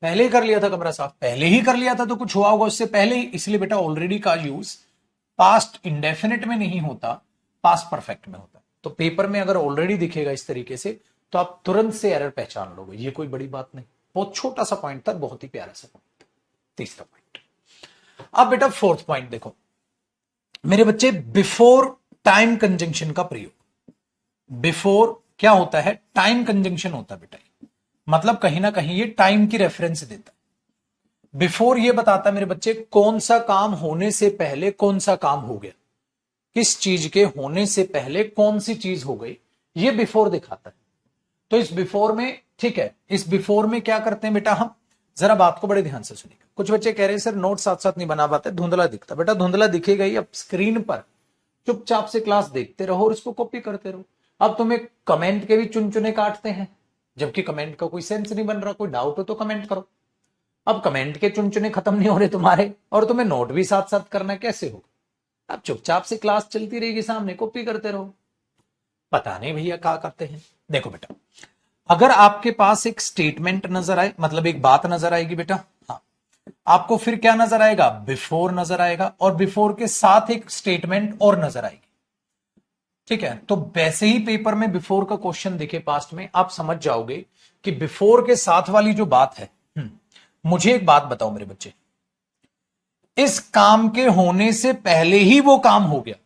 पहले ही कर लिया था कमरा साफ, पहले ही कर लिया था तो कुछ हुआ होगा उससे पहले ही। इसलिए बेटा ऑलरेडी का यूज पास्ट इंडेफिनिट में नहीं होता, पास्ट परफेक्ट में होता। तो पेपर में अगर ऑलरेडी दिखेगा इस तरीके से तो आप तुरंत से एरर पहचान लोगे, ये कोई बड़ी बात नहीं, बहुत छोटा सा पॉइंट था, बहुत ही प्यारा सा पॉइंट। तीसरा पॉइंट। अब बेटा फोर्थ पॉइंट देखो मेरे बच्चे, बिफोर टाइम कंजंक्शन का प्रयोग। बिफोर क्या होता है, टाइम कंजंक्शन होता है बेटा, मतलब कहीं ना कहीं ये टाइम की रेफरेंस देता है। बिफोर ये बताता है मेरे बच्चे कौन सा काम होने से पहले कौन सा काम हो गया, किस चीज के होने से पहले कौन सी चीज हो गई, ये बिफोर दिखाता है। तो इस बिफोर में ठीक है, इस बिफोर में क्या करते हैं बेटा हम, जरा बात को बड़े ध्यान से सुनिएगा। कुछ बच्चे कह रहे हैं सर नोट साथ साथ नहीं बना पाते, धुंधला दिखता। बेटा धुंधला दिखेगा ही, अब स्क्रीन पर चुपचाप से क्लास देखते रहो और इसको कॉपी करते रहो। अब तुम्हें कमेंट के भी चुन चुने काटते हैं, जबकि कमेंट का कोई सेंस नहीं बन रहा। कोई डाउट हो तो कमेंट करो। अब कमेंट के चुन चुने खत्म नहीं हो रहे तुम्हारे, और तुम्हें नोट भी साथ साथ करना, कैसे होगा? अब चुपचाप से क्लास चलती रहेगी, सामने कॉपी करते रहो। पता नहीं भैया क्या करते हैं। देखो बेटा, अगर आपके पास एक स्टेटमेंट नजर आए, मतलब एक बात नजर आएगी बेटा, हाँ, आपको फिर क्या नजर आएगा? बिफोर नजर आएगा, और बिफोर के साथ एक स्टेटमेंट और नजर आएगी। ठीक है, तो वैसे ही पेपर में बिफोर का क्वेश्चन दिखे पास्ट में, आप समझ जाओगे कि बिफोर के साथ वाली जो बात है। मुझे एक बात बताओ मेरे बच्चे, इस काम के होने से पहले ही वो काम हो गया,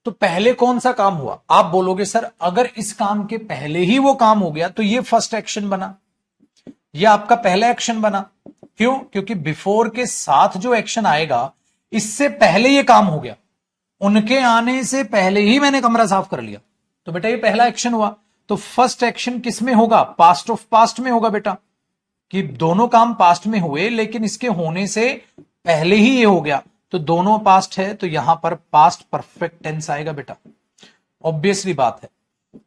तो पहले कौन सा काम हुआ? आप बोलोगे सर अगर इस काम के पहले ही वो काम हो गया तो ये फर्स्ट एक्शन बना, ये आपका पहला एक्शन बना। क्यों? क्योंकि बिफोर के साथ जो एक्शन आएगा, इससे पहले ये काम हो गया, उनके आने से पहले ही मैंने कमरा साफ कर लिया, तो बेटा ये पहला एक्शन हुआ। तो फर्स्ट एक्शन किस में होगा? पास्ट ऑफ पास्ट में होगा बेटा, कि दोनों काम पास्ट में हुए लेकिन इसके होने से पहले ही ये हो गया, तो दोनों पास्ट है, तो यहां पर पास्ट परफेक्ट टेंस आएगा बेटा, ऑब्वियसली बात है।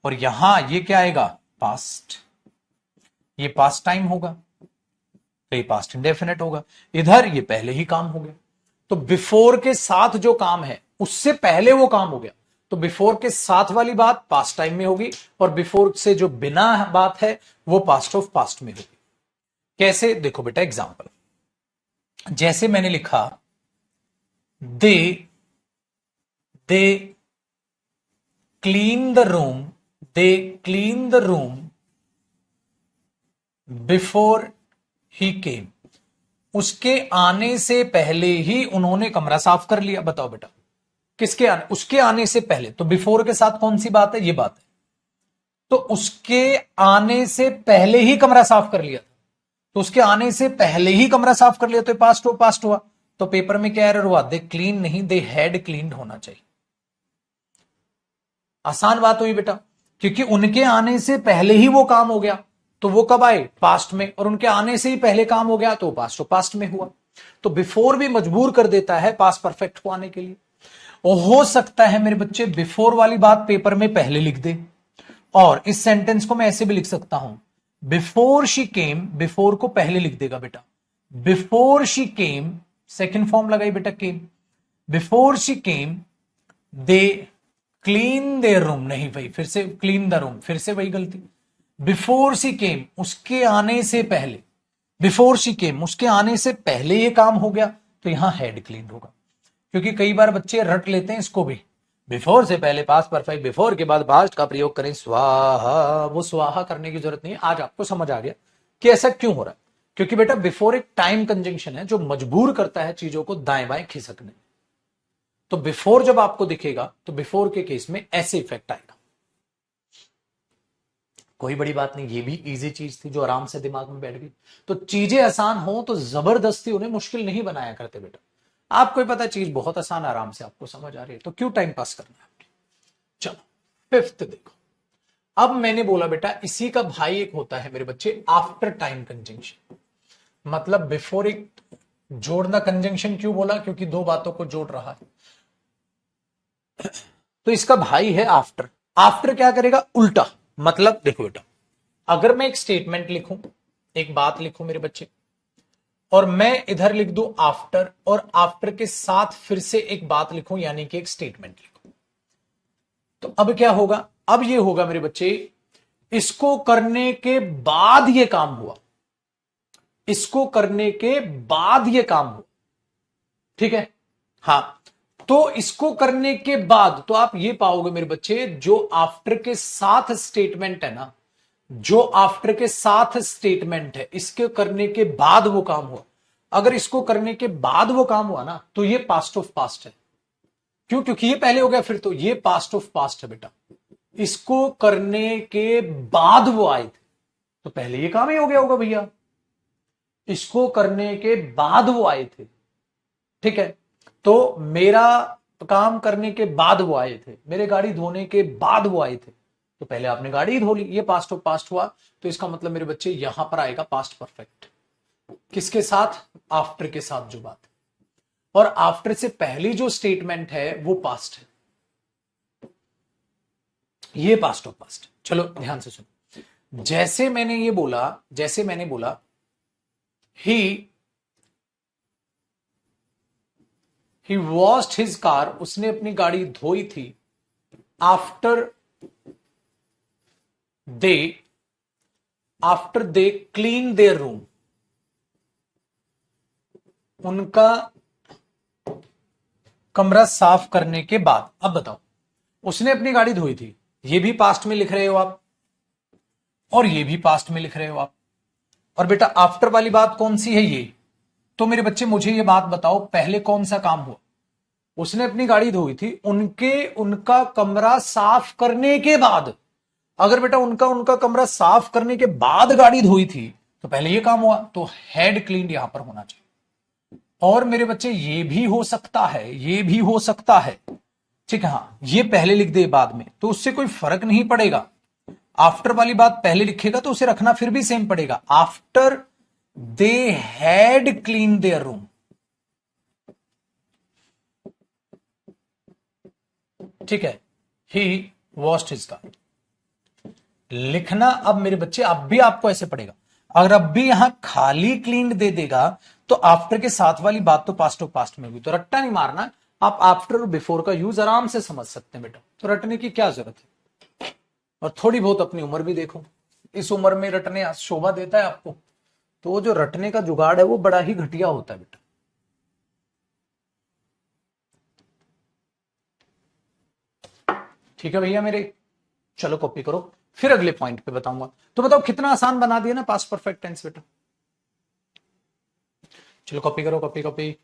और यहां ये क्या आएगा? पास्ट, ये पास्ट टाइम होगा, तो ये पास्ट इंडेफिनेट होगा। इधर ये पहले ही काम हो गया, तो बिफोर के साथ जो काम है उससे पहले वो काम हो गया, तो बिफोर के साथ वाली बात पास्ट टाइम में होगी, और बिफोर से जो बिना बात है वो पास्ट ऑफ पास्ट में होगी। कैसे? देखो बेटा एग्जांपल, जैसे मैंने लिखा they clean the room, they clean the room before ही केम, उसके आने से पहले ही उन्होंने कमरा साफ कर लिया। बताओ बेटा, किसके आने? उसके आने से पहले, तो बिफोर के साथ कौन सी बात है? ये बात है, तो उसके आने से पहले ही कमरा साफ कर लिया, तो उसके आने से पहले ही कमरा साफ कर लिया, तो पास्ट हुआ। तो पेपर में क्या एरर हुआ? दे क्लीन नहीं, दे हैड क्लीन्ड होना चाहिए। आसान बात हुई बेटा, क्योंकि उनके आने से पहले ही वो काम हो गया, तो वो कब आए? पास्ट में, और उनके आने से ही पहले काम हो गया तो पास्ट ऑफ पास्ट में हुआ। तो बिफोर भी मजबूर कर देता है पास्ट परफेक्ट को आने के लिए। और हो सकता है मेरे बच्चे बिफोर वाली बात पेपर में पहले लिख दे, और इस सेंटेंस को मैं ऐसे भी लिख सकता हूं, बिफोर शी केम, बिफोर को पहले लिख देगा बेटा, before she came, second form लगाई बेटा came, before she came they clean their room, नहीं भाई फिर से क्लीन द रूम, फिर से वही गलती। बिफोर शी केम, उसके आने से पहले, बिफोर शी केम, उसके आने से पहले ये काम हो गया, तो यहां हैड क्लीन होगा। क्योंकि कई बार बच्चे रट लेते हैं इसको भी, बिफोर से पहले पास्ट परफेक्ट, बिफोर के बाद पास्ट का प्रयोग करें स्वाहा, वो स्वाहा करने की जरूरत नहीं है। आज आपको समझ आ गया कि ऐसा क्यों हो रहा है, क्योंकि बेटा बिफोर एक टाइम कंजंक्शन है जो मजबूर करता है चीजों को दाएं बाएं खिसकने। तो बिफोर जब आपको दिखेगा तो बिफोर के केस में ऐसे इफेक्ट आएगा। कोई बड़ी बात नहीं, ये भी इजी चीज थी जो आराम से दिमाग में बैठ गई। तो चीजें आसान हो तो जबरदस्ती उन्हें मुश्किल नहीं बनाया करते बेटा। आपको पता चीज बहुत आसान, आराम से आपको समझ आ रही है, तो क्यों टाइम पास करना है? चलो फिफ्थ देखो, अब मैंने बोला बेटा इसी का भाई एक होता है मेरे बच्चे आफ्टर टाइम कंजंक्शन, मतलब बिफोर एक जोड़ना कंजंक्शन। क्यों बोला? क्योंकि दो बातों को जोड़ रहा है, तो इसका भाई है आफ्टर। आफ्टर क्या करेगा? उल्टा। मतलब देखो बेटा, अगर मैं एक स्टेटमेंट लिखूं, एक बात लिखूं मेरे बच्चे, और मैं इधर लिख दूं आफ्टर, और आफ्टर के साथ फिर से एक बात लिखूं, यानी कि एक स्टेटमेंट लिखूं, तो अब क्या होगा? अब ये होगा मेरे बच्चे, इसको करने के बाद ये काम हुआ, इसको करने के बाद ये काम हुआ, ठीक है? हां, तो इसको करने के बाद तो आप ये पाओगे मेरे बच्चे, जो आफ्टर के साथ स्टेटमेंट है ना, जो आफ्टर के साथ स्टेटमेंट है, इसके करने के बाद वो काम हुआ, अगर इसको करने के बाद वो काम हुआ ना, तो ये पास्ट ऑफ पास्ट है। क्यों? क्योंकि ये पहले हो गया, फिर तो ये पास्ट ऑफ पास्ट है बेटा। इसको करने के बाद वो आए थे, तो पहले ये काम ही हो गया होगा भैया। इसको करने के बाद वो आए थे, ठीक है? तो मेरा काम करने के बाद वो आए थे, मेरे गाड़ी धोने के बाद वो आए थे, तो पहले आपने गाड़ी ही धो ली, ये पास्ट ऑफ पास्ट हुआ। तो इसका मतलब मेरे बच्चे यहां पर आएगा पास्ट परफेक्ट, किसके साथ? आफ्टर के साथ जो बात है। और आफ्टर से पहली जो स्टेटमेंट है वो पास्ट है, ये पास्ट ऑफ पास्ट। चलो ध्यान से सुनो, जैसे मैंने बोला ही वॉश्ड हिज कार, उसने अपनी गाड़ी धोई थी। After they clean their room, उनका कमरा साफ करने के बाद। अब बताओ, उसने अपनी गाड़ी धोई थी, ये भी पास्ट में लिख रहे हो आप, और ये भी पास्ट में लिख रहे हो आप। और बेटा आफ्टर वाली बात कौन सी है? ये। तो मेरे बच्चे मुझे ये बात बताओ, पहले कौन सा काम हुआ? उसने अपनी गाड़ी धोई थी, उनका कमरा साफ करने के बाद। अगर बेटा उनका कमरा साफ करने के बाद गाड़ी धोई थी तो पहले ये काम हुआ, तो हैड क्लीन्ड यहां पर होना चाहिए। और मेरे बच्चे ये भी हो सकता है, ठीक है, हाँ, ये पहले लिख दे बाद में, तो उससे कोई फर्क नहीं पड़ेगा। आफ्टर वाली बात पहले लिखेगा तो उसे रखना फिर भी सेम पड़ेगा। After they had clean their room, ठीक है, ही वॉश्ड हिज कार। लिखना अब मेरे बच्चे, अब भी आपको ऐसे पड़ेगा। अगर अब भी यहां खाली क्लीन दे देगा तो आफ्टर के साथ वाली बात तो पास्ट ऑफ पास्ट में हुई, तो रट्टा नहीं मारना। आप आफ्टर और बिफोर का यूज आराम से समझ सकते हैं बेटा, तो रटने की क्या जरूरत है। और थोड़ी बहुत अपनी उम्र भी देखो, इस उम्र में रटने शोभा देता है आपको, तो वो जो रटने का जुगाड़ है वो बड़ा ही घटिया होता है बेटा। ठीक है भैया मेरे, चलो कॉपी करो, फिर अगले पॉइंट पे बताऊंगा। तो बताओ कितना आसान बना दिया ना पास्ट परफेक्ट टेंस बेटा। चलो कॉपी करो, कॉपी कॉपी।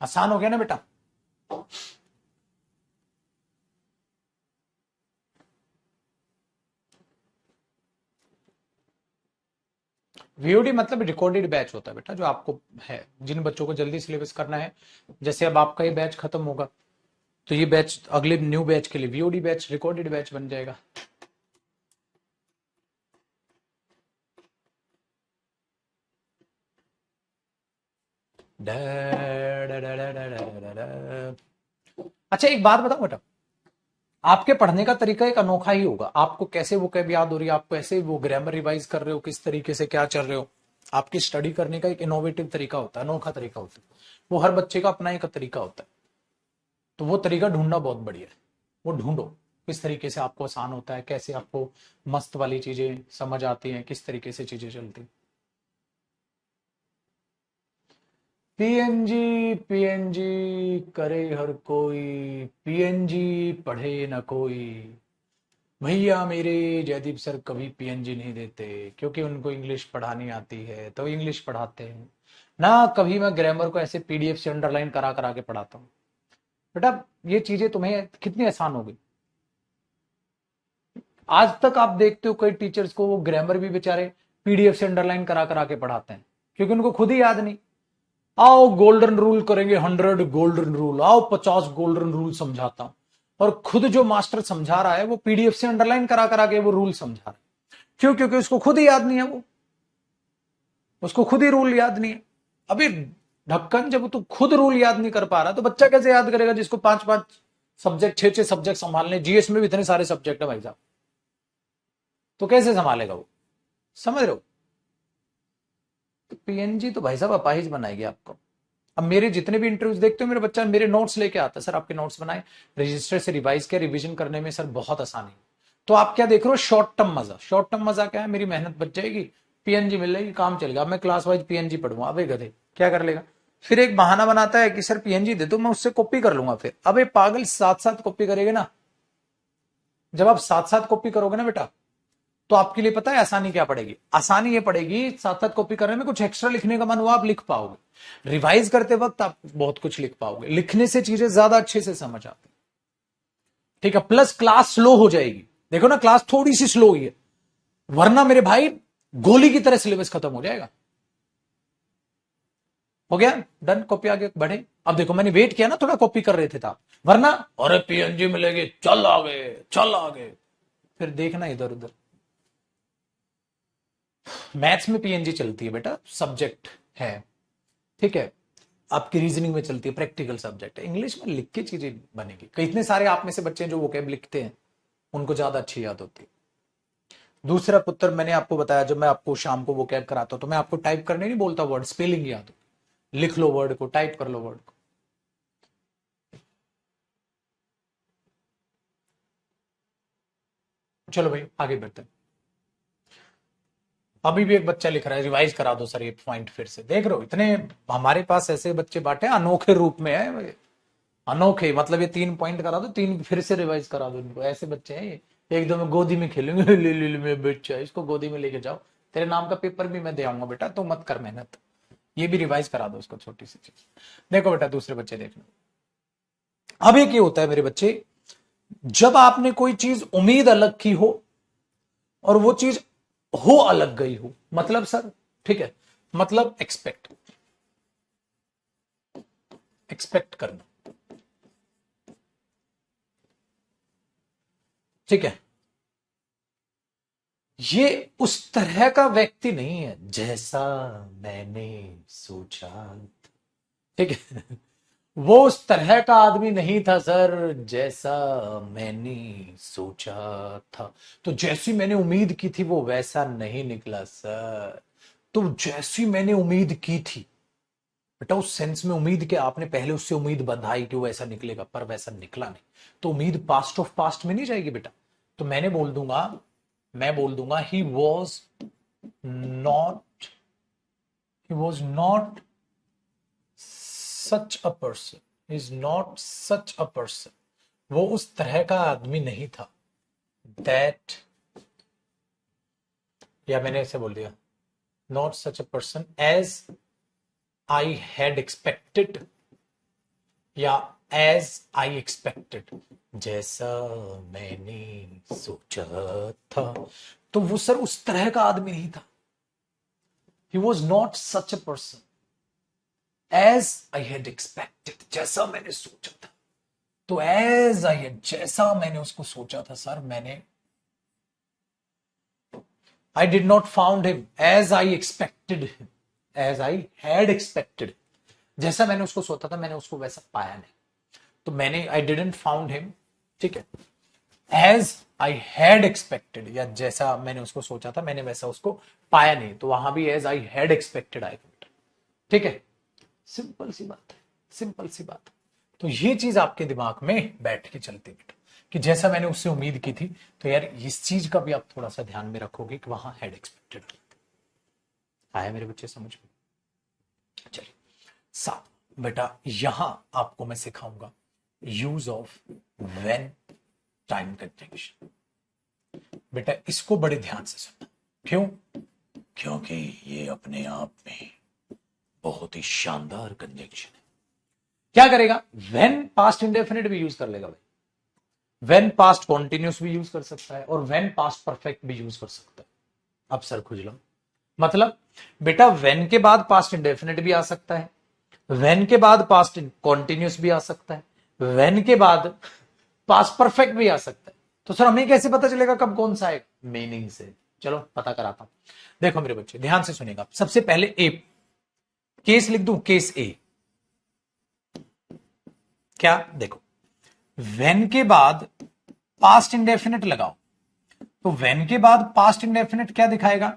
आसान हो गया ना बेटा। वीओडी मतलब रिकॉर्डेड बैच होता है बेटा, जो आपको है, जिन बच्चों को जल्दी सिलेबस करना है। जैसे अब आपका ये बैच खत्म होगा तो ये बैच अगले न्यू बैच के लिए वीओडी बैच, रिकॉर्डेड बैच बन जाएगा। अच्छा एक बात बताओ बेटा, आपके पढ़ने का तरीका एक अनोखा ही होगा। आपको कैसे वो कैब याद हो रही है, आप कैसे वो ग्रामर रिवाइज कर रहे हो, किस तरीके से क्या चल रहे हो, आपकी स्टडी करने का एक इनोवेटिव तरीका होता है, अनोखा तरीका होता है। वो हर बच्चे का अपना एक तरीका होता है, तो वो तरीका ढूंढना बहुत बढ़िया है। वो ढूंढो किस तरीके से आपको आसान होता है, कैसे आपको मस्त वाली चीजें समझ आती हैं, किस तरीके से चीजें चलती। पीएनजी पीएनजी करे हर कोई, पीएनजी पढ़े न कोई। भैया मेरे जयदीप सर कभी पीएनजी नहीं देते क्योंकि उनको इंग्लिश पढ़ानी आती है, तो इंग्लिश पढ़ाते हैं ना। कभी मैं ग्रामर को ऐसे पीडीएफ से अंडरलाइन करा करा के पढ़ाता हूँ। बेटा ये चीजें तुम्हें कितनी आसान हो गई। आज तक आप देखते हो कई टीचर्स को वो ग्रामर भी बेचारे पीडीएफ से अंडरलाइन करा करा के पढ़ाते हैं, क्योंकि उनको खुद ही याद नहीं। आओ गोल्डन रूल करेंगे, 100 गोल्डन रूल, आओ 50 गोल्डन रूल समझाता हूं। और खुद जो मास्टर समझा रहा है वो पीडीएफ से अंडरलाइन करा करा के वो रूल समझा रहा है। क्यों? क्योंकि उसको खुद ही याद नहीं है, वो उसको खुद ही रूल याद नहीं है। अभी ढक्कन, जब तू खुद रूल याद नहीं कर पा रहा तो बच्चा कैसे याद करेगा जिसको 5-5 सब्जेक्ट, 6-6 सब्जेक्ट संभालने, जीएस में भी इतने सारे सब्जेक्ट है भाई साहब, तो कैसे संभालेगा वो? समझ रहे हो? तो पीएनजी तो भाई साहब अपाहिज बनाएगी आपको। अब मेरे जितने भी इंटरव्यूज देखते हो, मेरे बच्चा मेरे नोट्स लेके आता है, सर आपके नोट्स बनाए, रजिस्टर से रिवाइज किया, रिवीजन करने में सर बहुत आसानी। तो आप क्या देख रहे हो, शॉर्ट टर्म मजा। शॉर्ट टर्म मजा क्या है, मेरी मेहनत बच जाएगी, पीएनजी मिल जाएगी, काम चलेगा, मैं क्लास वाइज पीएनजी पढ़ूंगा। अबे गधे, क्या कर लेगा, फिर एक बहाना बनाता है कि सर पीएनजी दे दो, मैं उससे कॉपी कर लूंगा। फिर अबे पागल, साथ साथ कॉपी करेगा ना। जब आप साथ साथ कॉपी करोगे ना बेटा, तो आपके लिए पता है आसानी क्या पड़ेगी, आसानी ये पड़ेगी, साथ साथ कॉपी करने में कुछ एक्स्ट्रा लिखने का मन हुआ आप लिख पाओगे, रिवाइज करते वक्त आप बहुत कुछ लिख पाओगे, लिखने से चीजें ज्यादा अच्छे से समझ आती। ठीक है, प्लस क्लास स्लो हो जाएगी। देखो ना, क्लास थोड़ी सी स्लो हुई है, वरना मेरे भाई गोली की तरह सिलेबस खत्म हो जाएगा। हो गया डन, कॉपी आगे बढ़े। अब देखो मैंने वेट किया ना, थोड़ा कॉपी कर रहे थे आप, वरना अरे पीएनजी मिलेगी, चल आगे चल आगे, फिर देखना इधर उधर। मैथ्स में पीएनजी चलती है बेटा, सब्जेक्ट है, ठीक है, आपकी रीजनिंग में चलती है, प्रैक्टिकल सब्जेक्ट है। इंग्लिश में लिख के चीजें बनेगी। कितने सारे आप में से बच्चे जो वोकैब लिखते हैं, उनको ज्यादा अच्छी याद होती है। दूसरा पुत्र, मैंने आपको बताया, जब मैं आपको शाम को वोकैब कराता हूं तो मैं आपको टाइप करने नहीं बोलता वर्ड, स्पेलिंग याद हो, लिख लो वर्ड को, टाइप कर लो वर्ड को। चलो भाई आगे बढ़ते हैं। अभी भी एक बच्चा लिख रहा है, रिवाइज करा दो सर ये पॉइंट फिर से। देख रहे हो, इतने हमारे पास ऐसे बच्चे बांटे अनोखे रूप में है, अनोखे मतलब ये 3 पॉइंट करा दो, 3 फिर से रिवाइज करा दो इनको, ऐसे बच्चे हैं ये। एकदम गोदी में खेलेंगे, ले ले ले मेरा बच्चा, इसको गोदी में लेके जाओ, तेरे नाम का पेपर भी मैं दे आऊंगा बेटा, तो मत कर मेहनत, ये भी रिवाइज करा दो इसको, छोटी सी चीज। देखो बेटा दूसरे बच्चे देखना। अब एक ये होता है मेरे बच्चे, जब आपने कोई चीज उम्मीद अलग की हो और वो चीज हो अलग गई हो, मतलब सर, ठीक है, मतलब एक्सपेक्ट, एक्सपेक्ट करना, ठीक है, ये उस तरह का व्यक्ति नहीं है जैसा मैंने सोचा, ठीक है, वो उस तरह का आदमी नहीं था सर जैसा मैंने सोचा था। तो जैसी मैंने उम्मीद की थी वो वैसा नहीं निकला सर। तो जैसी मैंने उम्मीद की थी बेटा, उस सेंस में उम्मीद के आपने पहले उससे उम्मीद बंधाई कि वो ऐसा निकलेगा, पर वैसा निकला नहीं, तो उम्मीद पास्ट ऑफ पास्ट में नहीं जाएगी बेटा। तो मैं बोल दूंगा not he was not such a person, is not such a person, वो उस तरह का आदमी नहीं था, दैट, या मैंने ऐसे बोल दिया, not such a person as I had expected, या एज आई एक्सपेक्टेड, जैसा मैंने सोचा था। तो वो सर उस तरह का आदमी नहीं था, he was not such a person as I had expected, जैसा मैंने सोचा था। तो एज आई हैड, जैसा मैंने उसको सोचा था सर, मैंने I did not found him as I expected him, as I had expected, जैसा मैंने उसको सोचा था मैंने उसको वैसा पाया नहीं। तो मैंने आई डिडंट फाउंड हिम, ठीक है, एज आई हैड एक्सपेक्टेड, या जैसा मैंने उसको सोचा था मैंने वैसा उसको पाया नहीं, तो वहां भी एज आई हैड एक्सपेक्टेड आएगा, ठीक है। सिंपल सी बात है, सिंपल सी बात है। तो ये चीज आपके दिमाग में बैठ के चलती बेटा, कि जैसा मैंने उससे उम्मीद की थी, तो यार इस चीज का भी आप थोड़ा सा ध्यान में रखोगे कि वहां हैड एक्सपेक्टेड आया मेरे बच्चे समझ में। चलिए साथ बेटा, यहां आपको मैं सिखाऊंगा use of when time conjunction. बेटा इसको बड़े ध्यान से सुनना, क्यों, क्योंकि ये अपने आप में बहुत ही शानदार कंजंक्शन है। क्या करेगा, व्हेन पास्ट इंडेफिनिट भी यूज कर लेगा भाई, व्हेन पास्ट कॉन्टिन्यूस भी यूज कर सकता है, और व्हेन पास्ट परफेक्ट भी यूज कर सकता है। अब सर खुजला मतलब, बेटा व्हेन के बाद पास्ट इंडेफिनिट भी आ सकता है, व्हेन के बाद पास्ट कॉन्टिन्यूस भी आ सकता है, व्हेन के बाद पास्ट परफेक्ट भी आ सकता है। तो सर हमें कैसे पता चलेगा कब कौन सा है, मीनिंग से। चलो पता कराता हूं। देखो मेरे बच्चे ध्यान से सुनेगा, सबसे पहले ए, केस लिख दूं, केस ए। क्या, देखो व्हेन के बाद पास्ट इंडेफिनिट लगाओ, तो व्हेन के बाद पास्ट इंडेफिनिट क्या दिखाएगा,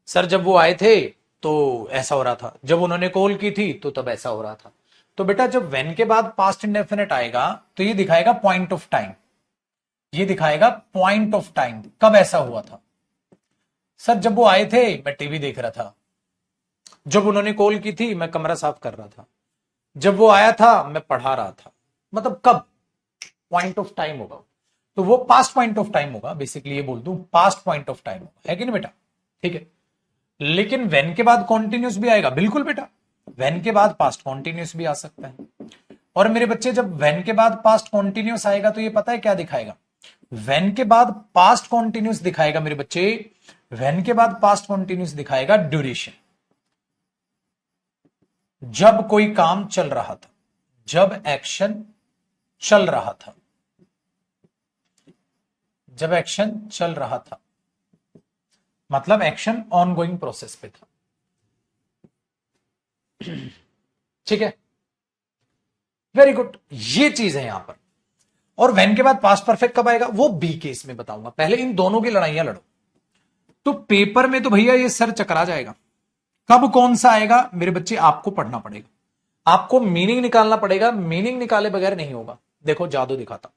सर जब वो आए थे तो ऐसा हो रहा था, जब उन्होंने कॉल की थी तो तब ऐसा हो रहा था। तो बेटा जब व्हेन के बाद पास्ट इंडेफिनिट आएगा तो ये दिखाएगा पॉइंट ऑफ टाइम, ये दिखाएगा पॉइंट ऑफ टाइम, कब ऐसा हुआ था। सर जब वो आए थे मैं टीवी देख रहा था, जब उन्होंने कॉल की थी मैं कमरा साफ कर रहा था, जब वो आया था मैं पढ़ा रहा था। मतलब कब, पॉइंट ऑफ टाइम होगा, तो वो पास्ट पॉइंट ऑफ टाइम होगा। बेसिकली ये बोल दूं पास्ट पॉइंट ऑफ टाइम होगा, है कि नहीं बेटा? ठीक है। लेकिन वेन के बाद कॉन्टिन्यूस भी आएगा, बिल्कुल बेटा, वेन के बाद पास्ट कॉन्टिन्यूस भी आ सकता है। और मेरे बच्चे जब वेन के बाद पास्ट कॉन्टिन्यूस आएगा तो ये पता है क्या दिखाएगा? वेन के बाद पास्ट कॉन्टिन्यूस दिखाएगा मेरे बच्चे, वेन के बाद पास्ट कॉन्टिन्यूस दिखाएगा ड्यूरेशन। जब कोई काम चल रहा था, जब एक्शन चल रहा था, जब एक्शन चल रहा था, मतलब एक्शन ऑनगोइंग प्रोसेस पे था। ठीक है, वेरी गुड, ये चीज है यहां पर। और वेन के बाद पास्ट परफेक्ट कब आएगा वो बी केस में बताऊंगा, पहले इन दोनों की लड़ाइयां लड़ो। तो पेपर में तो भैया ये सर चकरा जाएगा, कब कौन सा आएगा मेरे बच्चे आपको पढ़ना पड़ेगा, आपको मीनिंग निकालना पड़ेगा, मीनिंग निकाले बगैर नहीं होगा। देखो जादू दिखाता हूं,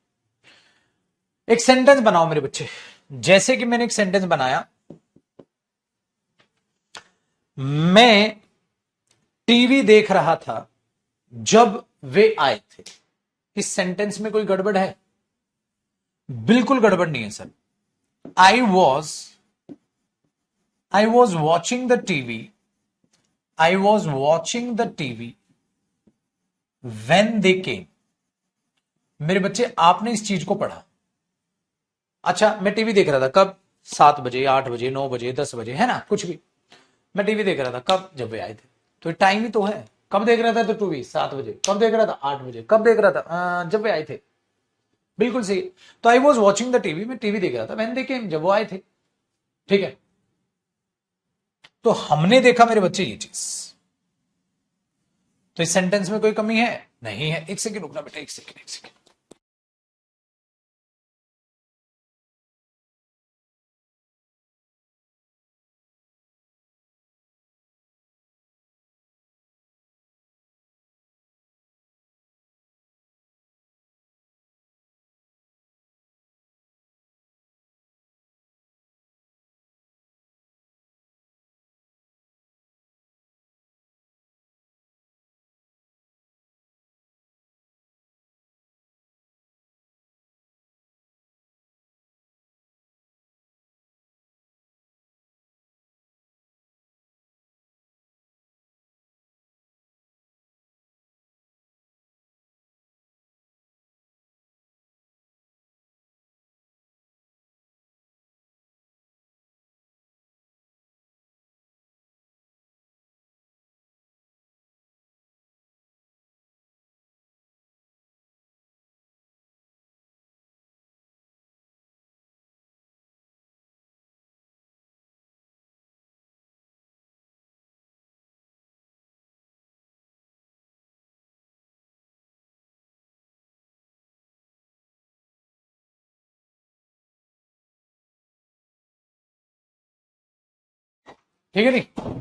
एक सेंटेंस बनाओ मेरे बच्चे। जैसे कि मैंने एक सेंटेंस बनाया, मैं टीवी देख रहा था जब वे आए थे। इस सेंटेंस में कोई गड़बड़ है? बिल्कुल गड़बड़ नहीं है sir. I was watching the TV, I was watching the TV when they came. मेरे बच्चे आपने इस चीज को पढ़ा। अच्छा मैं टीवी देख रहा था कब? 7 बजे, 8 बजे, 9 बजे, 10 बजे, है ना, कुछ भी। मैं टीवी देख रहा था कब? जब वे आए थे। तो टाइम ही तो है। कब देख रहा था? तो टीवी 7 बजे। कब देख रहा था? 8 बजे। कब देख रहा था? जब वे आए थे। बिल्कुल सही। तो आई वॉज वॉचिंग द टीवी, मैं टीवी देख रहा था, व्हेन दे केम, जब वो आए थे। ठीक है, तो हमने देखा मेरे बच्चे ये चीज। तो इस सेंटेंस में कोई कमी है? नहीं है। एक सेकंड रुकना बेटा, एक सेकंड, एक सेकंड। ठीक है नहीं?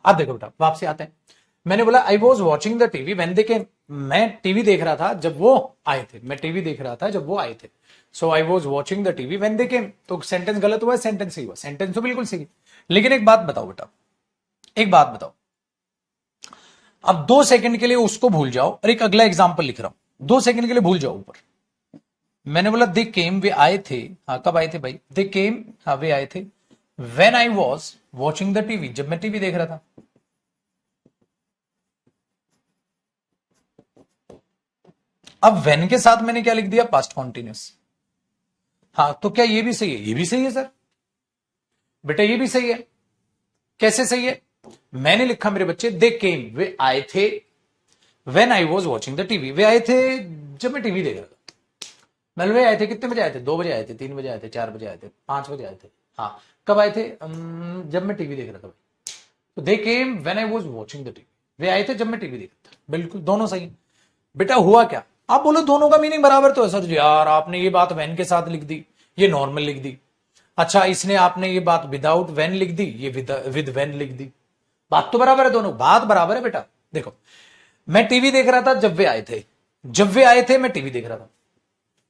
अब देखो बेटा, वापसी आते हैं। मैंने बोला I was watching the TV when they came, मैं टीवी देख रहा था जब वो आए थे। मैं टीवी देख रहा था जब वो आए थे। So I was watching the TV when they came. तो सेंटेंस गलत हुआ, सेंटेंस सही हुआ? सेंटेंस तो बिल्कुल सही। लेकिन एक बात बताओ बेटा, एक बात बताओ। अब 2 सेकंड के लिए उसको भूल जाओ और एक अगला एग्जाम्पल लिख रहा हूं। 2 सेकंड के लिए भूल जाओ ऊपर। मैंने बोला दे केम, वे आए थे। हाँ कब आए थे भाई? दे केम, हाँ वे आए थे। When I was watching the TV, जब मैं टीवी देख रहा था। अब वेन के साथ मैंने क्या लिख दिया? Past continuous. हाँ तो क्या ये भी सही है? ये भी सही है सर। बेटा ये भी सही है। कैसे सही है? मैंने लिखा मेरे बच्चे दे केम, वे आए थे। When I was watching the TV, वे आए थे जब मैं टीवी देख रहा था। मतलब वे आए थे कितने बजे आए थे? 2 बजे आए थे, 3 बजे आए थे, 4 बजे आए थे, 5 बजे आए थे। हाँ कब आए थे? जब मैं टीवी देख रहा था भाई। तो they came when I was watching the TV, वे आए थे जब मैं टीवी देख रहा था। बिल्कुल दोनों सही। बेटा हुआ क्या? आप बोलो दोनों का मीनिंग बराबर तो है सर जी। यार आपने ये बात वैन के साथ लिख दी, ये नॉर्मल लिख दी। अच्छा इसने आपने ये बात विदाउट वैन लिख दी, ये विद वैन लिख दी। बात तो बराबर है, दोनों बात बराबर है बेटा। देखो मैं टीवी देख रहा था जब वे आए थे, जब वे आए थे मैं टीवी देख रहा था।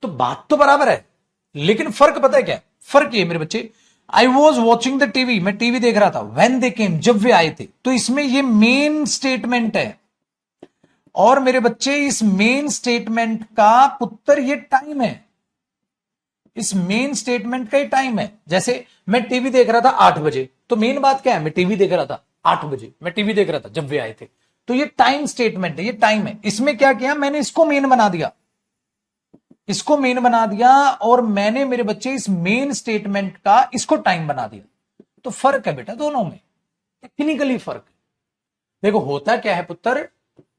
तो बात तो बराबर है, लेकिन फर्क पता है क्या है? फर्क ये मेरे बच्चे, आई वॉज वॉचिंग द टीवी, मैं टीवी देख रहा था, व्हेन दे केम, जब वे आए थे। तो इसमें ये मेन स्टेटमेंट है, और मेरे बच्चे इस मेन स्टेटमेंट का पुत्र ये टाइम है, इस मेन स्टेटमेंट का ही टाइम है। जैसे मैं टीवी देख रहा था 8 बजे, तो मेन बात क्या है? मैं टीवी देख रहा था 8 बजे, मैं टीवी देख रहा था जब वे आए थे। तो ये टाइम स्टेटमेंट है, ये टाइम है। इसमें क्या किया मैंने? इसको मेन बना दिया, इसको मेन बना दिया, और मैंने मेरे बच्चे इस मेन स्टेटमेंट का इसको टाइम बना दिया। तो फर्क है बेटा दोनों में, टेक्निकली फर्क है। देखो होता क्या है पुत्र,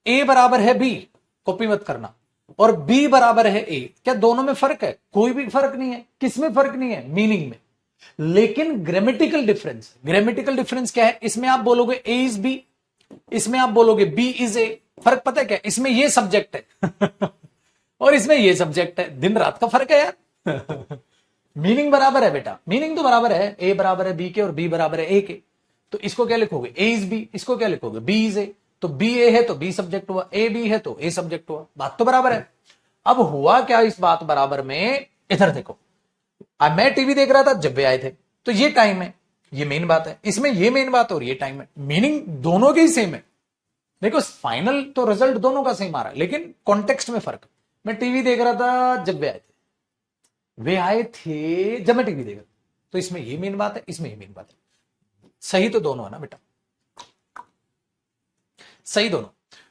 ए बराबर है बी, कॉपी मत करना, और बी बराबर है ए। क्या दोनों में फर्क है? कोई भी फर्क नहीं है। किस में फर्क नहीं है? मीनिंग में। लेकिन ग्रामेटिकल डिफरेंस, ग्रामेटिकल डिफरेंस क्या है? इसमें आप बोलोगे ए इज बी, इसमें आप बोलोगे बी इज ए। फर्क पता है क्या? इसमें ये सब्जेक्ट है और इसमें ये सब्जेक्ट है। दिन रात का फर्क है यार मीनिंग बराबर है बेटा, मीनिंग तो बराबर है, ए बराबर है बी के और बी बराबर है ए के। तो इसको क्या लिखोगे? A is B. इसको क्या लिखोगे? B is A. तो बी ए है तो बी सब्जेक्ट हुआ, ए बी है तो ए सब्जेक्ट हुआ। बात तो बराबर है। अब हुआ क्या इस बात बराबर में? इधर देखो, अब मैं टीवी देख रहा था जब वे आए थे, तो ये टाइम है, ये मेन बात है। इसमें ये मेन बात और ये टाइम है। मीनिंग दोनों की सेम है। देखो फाइनल तो रिजल्ट दोनों का सेम आ रहा है, लेकिन कॉन्टेक्स्ट में फर्क। मैं टीवी देख रहा था जब वे आए थे, वे आए थे जब मैं टीवी देख रहा था। तो इसमें ये मेन बात है, इसमें ये मेन बात है। सही तो दोनों है ना बेटा, सही दोनों।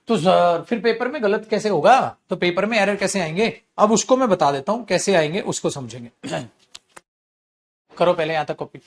तो सर फिर पेपर में गलत कैसे होगा? तो पेपर में एरर कैसे आएंगे? अब उसको मैं बता देता हूं कैसे आएंगे, उसको समझेंगे करो पहले यहां तक कॉपी।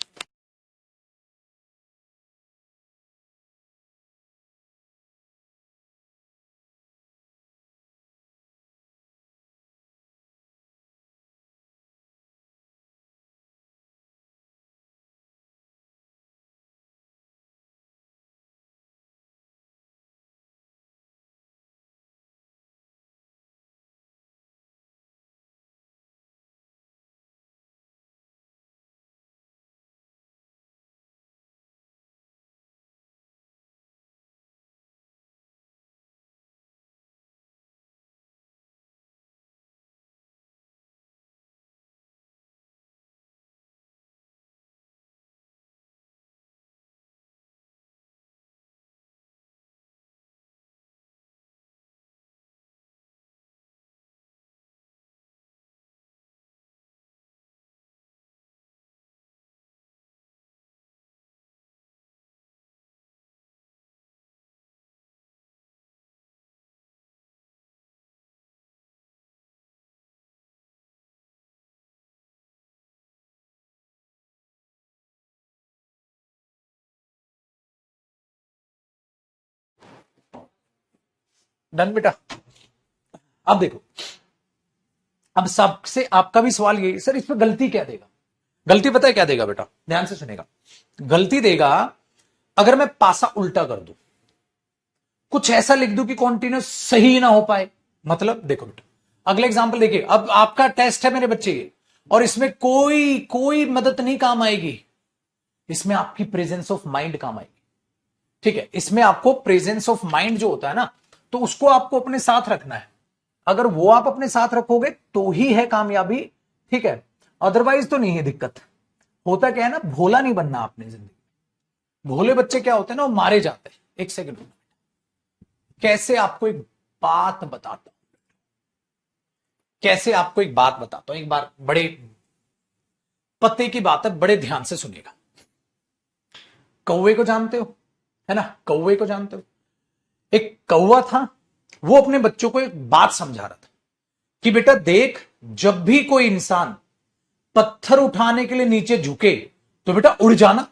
डन बेटा। अब देखो, अब सबसे आपका भी सवाल यही, सर इसमें गलती क्या देगा? गलती पता है क्या देगा बेटा? ध्यान से सुनेगा। गलती देगा अगर मैं पासा उल्टा कर दूं, कुछ ऐसा लिख दूं कि कॉन्टिन्यूस सही ना हो पाए। मतलब देखो बेटा, अगले एग्जांपल देखिए। अब आपका टेस्ट है मेरे बच्चे, और इसमें कोई कोई मदद नहीं काम आएगी, इसमें आपकी प्रेजेंस ऑफ माइंड काम आएगी। ठीक है, इसमें आपको प्रेजेंस ऑफ माइंड जो होता है ना, तो उसको आपको अपने साथ रखना है। अगर वो आप अपने साथ रखोगे तो ही है कामयाबी। ठीक है, अदरवाइज तो नहीं है दिक्कत। होता क्या है ना, भोला नहीं बनना आपने जिंदगी। भोले बच्चे क्या होते हैं ना, वो मारे जाते हैं। एक सेकंड, कैसे आपको एक बात बताता हूं, कैसे आपको एक बात बताता हूं। एक बार बड़े पते की बात है, बड़े ध्यान से सुनिएगा। कौवे को जानते हो, है ना? कौवे को जानते हो? एक कौवा था, वो अपने बच्चों को एक बात समझा रहा था कि बेटा देख, जब भी कोई इंसान पत्थर उठाने के लिए नीचे झुके तो बेटा उड़ जाना,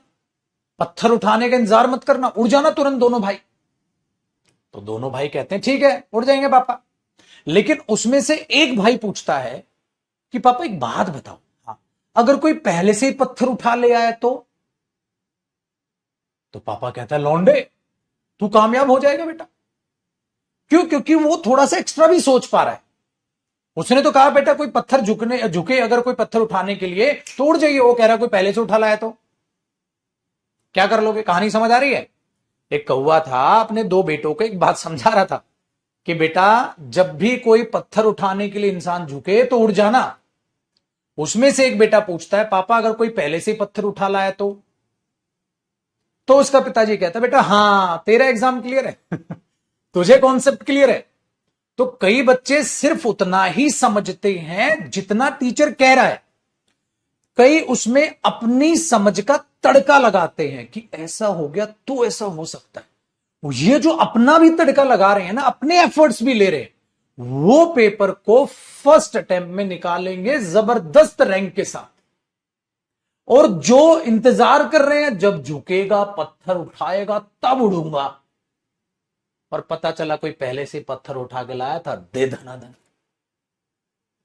पत्थर उठाने का इंतजार मत करना, उड़ जाना तुरंत दोनों भाई। तो दोनों भाई कहते हैं ठीक है उड़ जाएंगे पापा। लेकिन उसमें से एक भाई पूछता है कि पापा एक बात बताओ, हाँ, अगर कोई पहले से ही पत्थर उठा ले आया तो पापा कहता है लौंडे तू कामयाब हो जाएगा बेटा। क्यों? क्योंकि वो थोड़ा सा एक्स्ट्रा भी सोच पा रहा है। उसने तो कहा बेटा कोई पत्थर झुके अगर कोई पत्थर उठाने के लिए तो उड़ जाइए। वो कह रहा है कोई पहले से उठा लाया तो क्या कर लोगे? कहानी समझ आ रही है? एक कौवा था, अपने दो बेटों को एक बात समझा रहा था कि बेटा जब भी कोई पत्थर उठाने के लिए इंसान झुके तो उड़ जाना। उसमें से एक बेटा पूछता है, पापा अगर कोई पहले से ही पत्थर उठा लाया तो उसका पिताजी कहता है, बेटा हां तेरा एग्जाम क्लियर है तुझे कॉन्सेप्ट क्लियर है। तो कई बच्चे सिर्फ उतना ही समझते हैं जितना टीचर कह रहा है, कई उसमें अपनी समझ का तड़का लगाते हैं कि ऐसा हो गया तो ऐसा हो सकता है। ये जो अपना भी तड़का लगा रहे हैं ना, अपने एफर्ट्स भी ले रहे हैं, वो पेपर को फर्स्ट अटेम्प्ट में निकालेंगे जबरदस्त रैंक के साथ। और जो इंतजार कर रहे हैं जब झुकेगा पत्थर उठाएगा तब उड़ूंगा, और पता चला कोई पहले से पत्थर उठा के लाया था, दे धनाधन।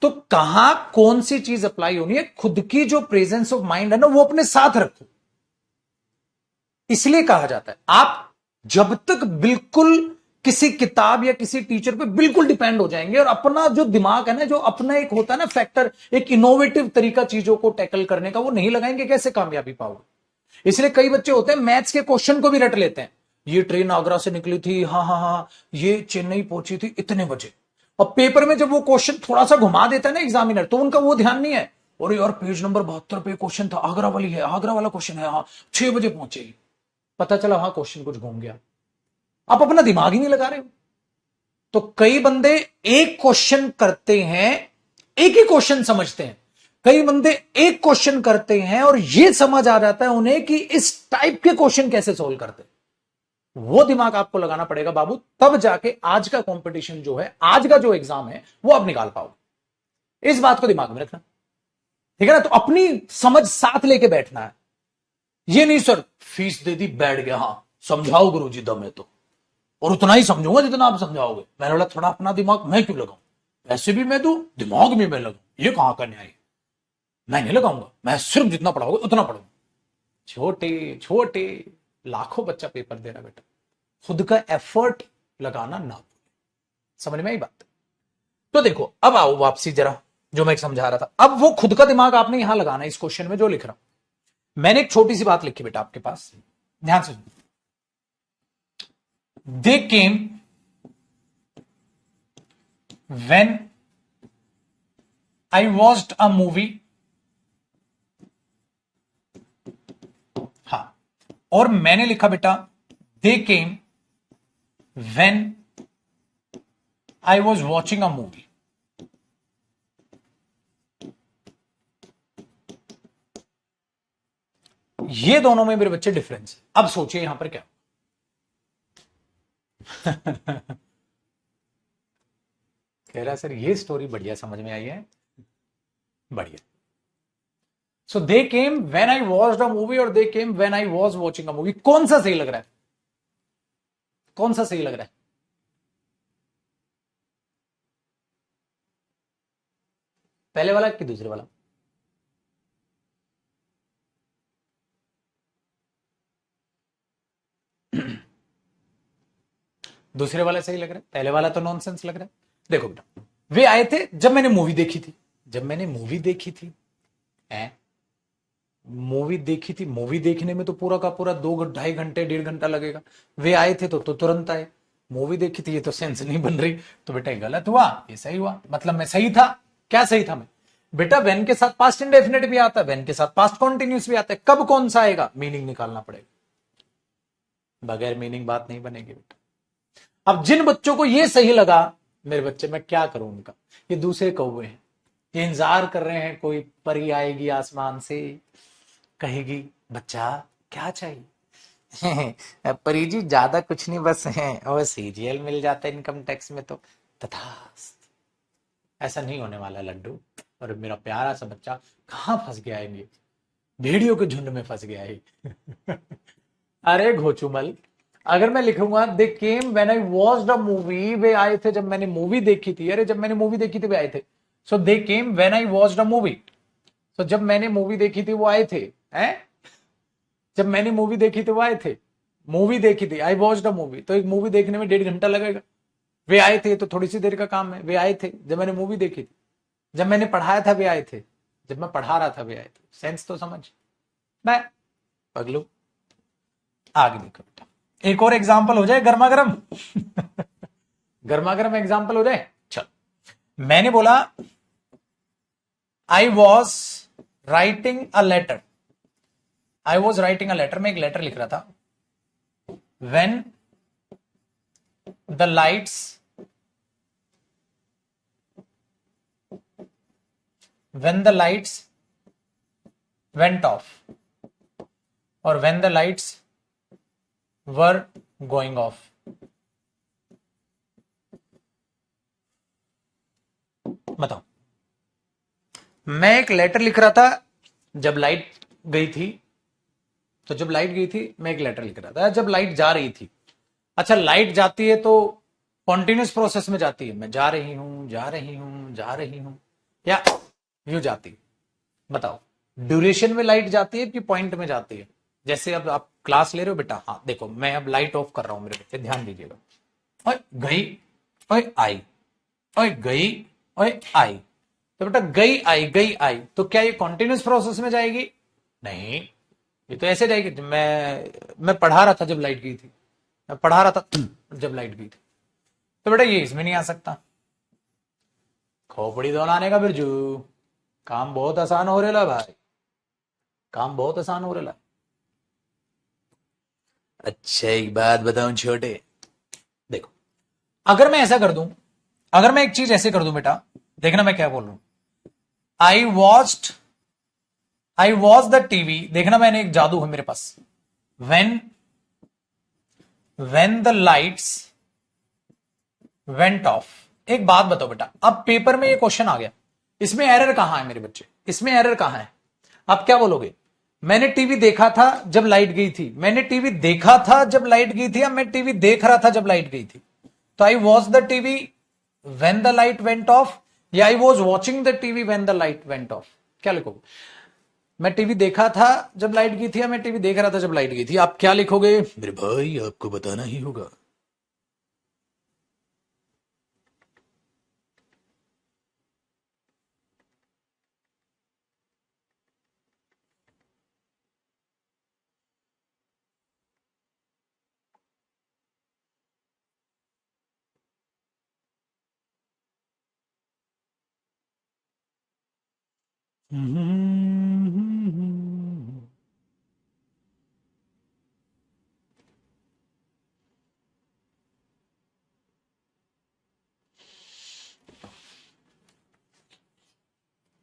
तो कहां कौन सी चीज अप्लाई होनी है, खुद की जो प्रेजेंस ऑफ माइंड है ना वो अपने साथ रखो। इसलिए कहा जाता है आप जब तक बिल्कुल किसी किताब या किसी टीचर पे बिल्कुल डिपेंड हो जाएंगे और अपना जो दिमाग है ना, जो अपना एक होता है ना फैक्टर, एक इनोवेटिव तरीका चीजों को टैकल करने का, वो नहीं लगाएंगे, कैसे कामयाबी पाओगे। इसलिए कई बच्चे होते हैं मैथ्स के क्वेश्चन को भी रट लेते हैं। ये ट्रेन आगरा से निकली थी, हाँ हाँ हाँ, ये चेन्नई पहुंची थी इतने बजे। और पेपर में जब वो क्वेश्चन थोड़ा सा घुमा देता है ना एग्जामिनर, तो उनका वो ध्यान नहीं है, और यार पेज नंबर 72 पे क्वेश्चन था, आगरा वाली है, आगरा वाला क्वेश्चन है, हाँ 6 बजे पहुंचेगी। पता चला वहां क्वेश्चन कुछ घूम गया, आप अपना दिमाग ही नहीं लगा रहे हो। तो कई बंदे एक क्वेश्चन करते हैं, एक ही क्वेश्चन समझते हैं, कई बंदे एक क्वेश्चन करते हैं और यह समझ आ जाता है उन्हें कि इस टाइप के क्वेश्चन कैसे सोल्व करते हैं। वो दिमाग आपको लगाना पड़ेगा बाबू, तब जाके आज का कंपटीशन जो है, आज का जो एग्जाम है, वो आप निकाल पाओगे। इस बात को दिमाग में रखना, ठीक है ना। तो अपनी समझ साथ लेके बैठना है। ये नहीं सर फीस दे दी बैठ गया, हां समझाओ गुरुजी दम है तो, और उतना ही समझूंगा जितना आप समझाओगे। मैंने बोला थोड़ा अपना दिमाग मैं क्यों लगाऊं, पैसे भी मैं दूं, दिमाग भी मैं लगाऊं, ये कहां का न्याय है। मैं नहीं लगाऊंगा, मैं सिर्फ जितना पढ़ाओगे उतना पढ़ूंगा। छोटे छोटे लाखों बच्चा पेपर दे रहा बेटा, खुद का एफर्ट लगाना ना भूले। समझ में आई बात। तो देखो अब आओ वापसी जरा, जो मैं समझा रहा था, अब वो खुद का दिमाग आपने यहां लगाना है इस क्वेश्चन में जो लिख रहा हूं। मैंने एक छोटी सी बात लिखी बेटा आपके पास, ध्यान से। They came when I watched a movie, हाँ, और मैंने लिखा बेटा they came when I was watching a movie. ये दोनों में मेरे बच्चे डिफरेंस है। अब सोचिए यहां पर क्या कह रहा सर ये स्टोरी बढ़िया समझ में आई है, बढ़िया। So they came when I watched a movie और they came when I was watching a movie, कौन सा सही लग रहा है, कौन सा सही लग रहा है। पहले वाला कि दूसरे वाला। दूसरे वाला सही लग रहा है, पहले वाला तो नॉनसेंस लग रहा है। देखो बेटा, वे आए थे जब मैंने मूवी देखी थी, जब मैंने मूवी देखी थी, मूवी देखी थी, मूवी देखने में तो पूरा का पूरा 2 ढाई घंटे 1.5 घंटा लगेगा। वे आए थे तो तुरंत आए। मूवी देखी थी, ये तो सेंस नहीं बन रही। तो बेटा गलत हुआ, ये सही हुआ, मतलब मैं सही था। क्या सही था मैं बेटा, वेन के साथ पास्ट इंडेफिनिट भी आता है, वेन के साथ पास्ट कॉन्टिन्यूस भी आता है। कब कौन सा आएगा, मीनिंग निकालना पड़ेगा, बगैर मीनिंग बात नहीं बनेगी बेटा। अब जिन बच्चों को ये सही लगा, मेरे बच्चे मैं क्या करूं उनका, ये दूसरे कौवे हैं, ये इंतजार कर रहे हैं कोई परी आएगी आसमान से, कहेगी बच्चा क्या चाहिए परी जी ज्यादा कुछ नहीं, बस है और सीरियल मिल जाता है इनकम टैक्स में तो तथास्त। ऐसा नहीं होने वाला लड्डू। और मेरा प्यारा सा बच्चा कहां फंस गया है, ये भेड़ियों के झुंड में फंस गया है अरे घोचुमल, अगर मैं लिखूंगा they came when I watched a movie, वे आए थे जब मैंने मूवी देखी थी, अरे जब मैंने मूवी देखी थी वे आए थे। So they came when I watched a movie, तो जब मैंने मूवी देखी थी वो आए थे, हैं? जब मैंने मूवी देखी थी वो आए थे। मूवी देखी थी, आई वॉच्ड अ मूवी, तो एक मूवी देखने में 1.5 घंटा लगेगा। वे आए थे तो थोड़ी सी देर का काम है। वे आए थे जब मैंने मूवी देखी थी, जब मैंने पढ़ाया था वे आए थे, जब मैं पढ़ा रहा था वे आए थे। सेंस तो समझ। मैं पगलू, आगे देखो बेटा, एक और एग्जाम्पल हो जाए गर्मा गर्म गर्मा गर्म एग्जाम्पल हो जाए। चल, मैंने बोला I was writing a letter, I was writing a letter, मैं एक लेटर लिख रहा था। When the lights when the lights went off or when the lights were going off। बताओ, मैं एक लेटर लिख रहा था जब लाइट गई थी, तो जब लाइट गई थी मैं एक लेटर लिख रहा था जब लाइट जा रही थी। अच्छा, लाइट जाती है तो कॉन्टिन्यूस प्रोसेस में जाती है, मैं जा रही हूं जा रही हूं जा रही हूं, या यूं जाती है? बताओ, ड्यूरेशन में लाइट जाती है कि पॉइंट में जाती है? जैसे अब आप क्लास ले रहे हो बेटा, हाँ देखो मैं अब लाइट ऑफ कर रहा हूं मेरे बच्चे, ध्यान दीजिएगा। ओए गई, ओए आई, ओए गई, ओए आई, तो बेटा गई आई, तो क्या ये कॉन्टिन्यूस प्रोसेस में जाएगी? नहीं, ये तो ऐसे जाएगी। मैं पढ़ा रहा था जब लाइट गई थी, मैं पढ़ा रहा था जब लाइट गई थी, तो बेटा ये इसमें नहीं आ सकता। खोपड़ी दोलाने का बिरजू, काम बहुत आसान हो रहा भाई, काम बहुत आसान हो रहा है। अच्छा एक बात बताऊं छोटे, देखो अगर मैं ऐसा कर दूं, अगर मैं एक चीज ऐसे कर दूं बेटा, देखना मैं क्या बोल रहा हूं। आई वॉच द टीवी, देखना मैंने एक जादू है मेरे पास। When the lights went off. एक बात बताओ बेटा, अब पेपर में ये क्वेश्चन आ गया, इसमें एरर कहां है मेरे बच्चे, इसमें एरर कहां है? आप क्या बोलोगे? मैंने टीवी देखा था जब लाइट गई थी, मैंने टीवी देखा था जब लाइट गई थी, या मैं टीवी देख रहा था जब लाइट गई थी? तो I watch the TV when the light went off, या I was watching the TV when the light went off? क्या लिखोगे? मैं टीवी देखा था जब लाइट गई थी, या मैं टीवी देख रहा था जब लाइट गई थी? आप क्या लिखोगे मेरे भाई? आपको बताना ही होगा।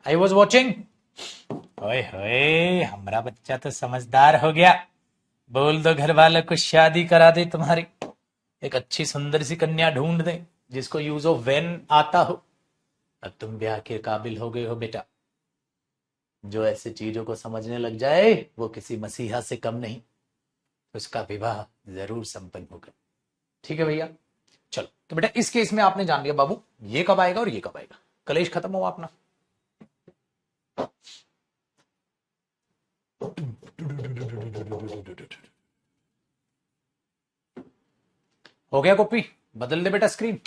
आई वॉज वॉचिंग। ओए होए, हमारा बच्चा तो समझदार हो गया। बोल दो घर वालों को शादी करा दे तुम्हारी, एक अच्छी सुंदर सी कन्या ढूंढ दे जिसको यूज ऑफ वेन आता हो। अब तुम ब्याह के काबिल हो गए हो बेटा। जो ऐसी चीजों को समझने लग जाए वो किसी मसीहा से कम नहीं, उसका विवाह जरूर संपन्न होगा। ठीक है भैया? चलो, तो बेटा इस केस में आपने जान लिया बाबू ये कब आएगा और ये कब आएगा, कलेश खत्म हुआ अपना। हो गया कॉपी? बदल दे बेटा स्क्रीन।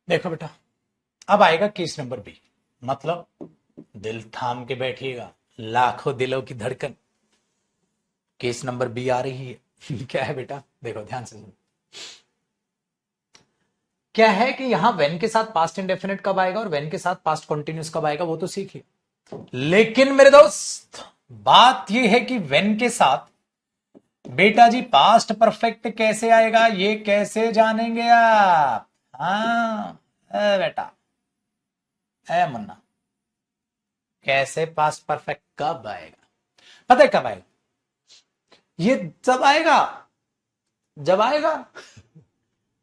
देखो बेटा, अब आएगा केस नंबर बी, मतलब दिल थाम के बैठिएगा, लाखों दिलों की धड़कन। केस नंबर बी आ रही है। क्या है बेटा? देखो ध्यान से सुनो। क्या है कि यहां वेन के साथ पास्ट इंडेफिनिट कब आएगा और वेन के साथ पास्ट कंटिन्यूस कब आएगा वो तो सीखिए, लेकिन मेरे दोस्त बात यह है कि वेन के साथ बेटा जी पास्ट परफेक्ट कैसे आएगा, ये कैसे जानेंगे आप? हाँ बेटा, है मुन्ना, कैसे पास्ट परफेक्ट कब आएगा? पता है कब आएगा? ये जब आएगा, जब आएगा,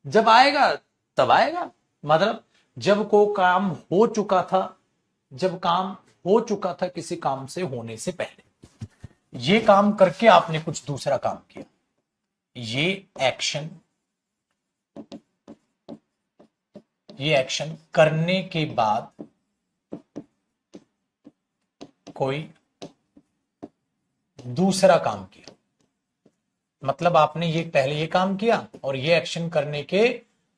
जब आएगा तब आएगा। मतलब जब को काम हो चुका था, जब काम हो चुका था किसी काम से होने से पहले, ये काम करके आपने कुछ दूसरा काम किया, ये एक्शन ये एक्शन करने के बाद कोई दूसरा काम किया, मतलब आपने ये पहले ये काम किया और ये एक्शन करने के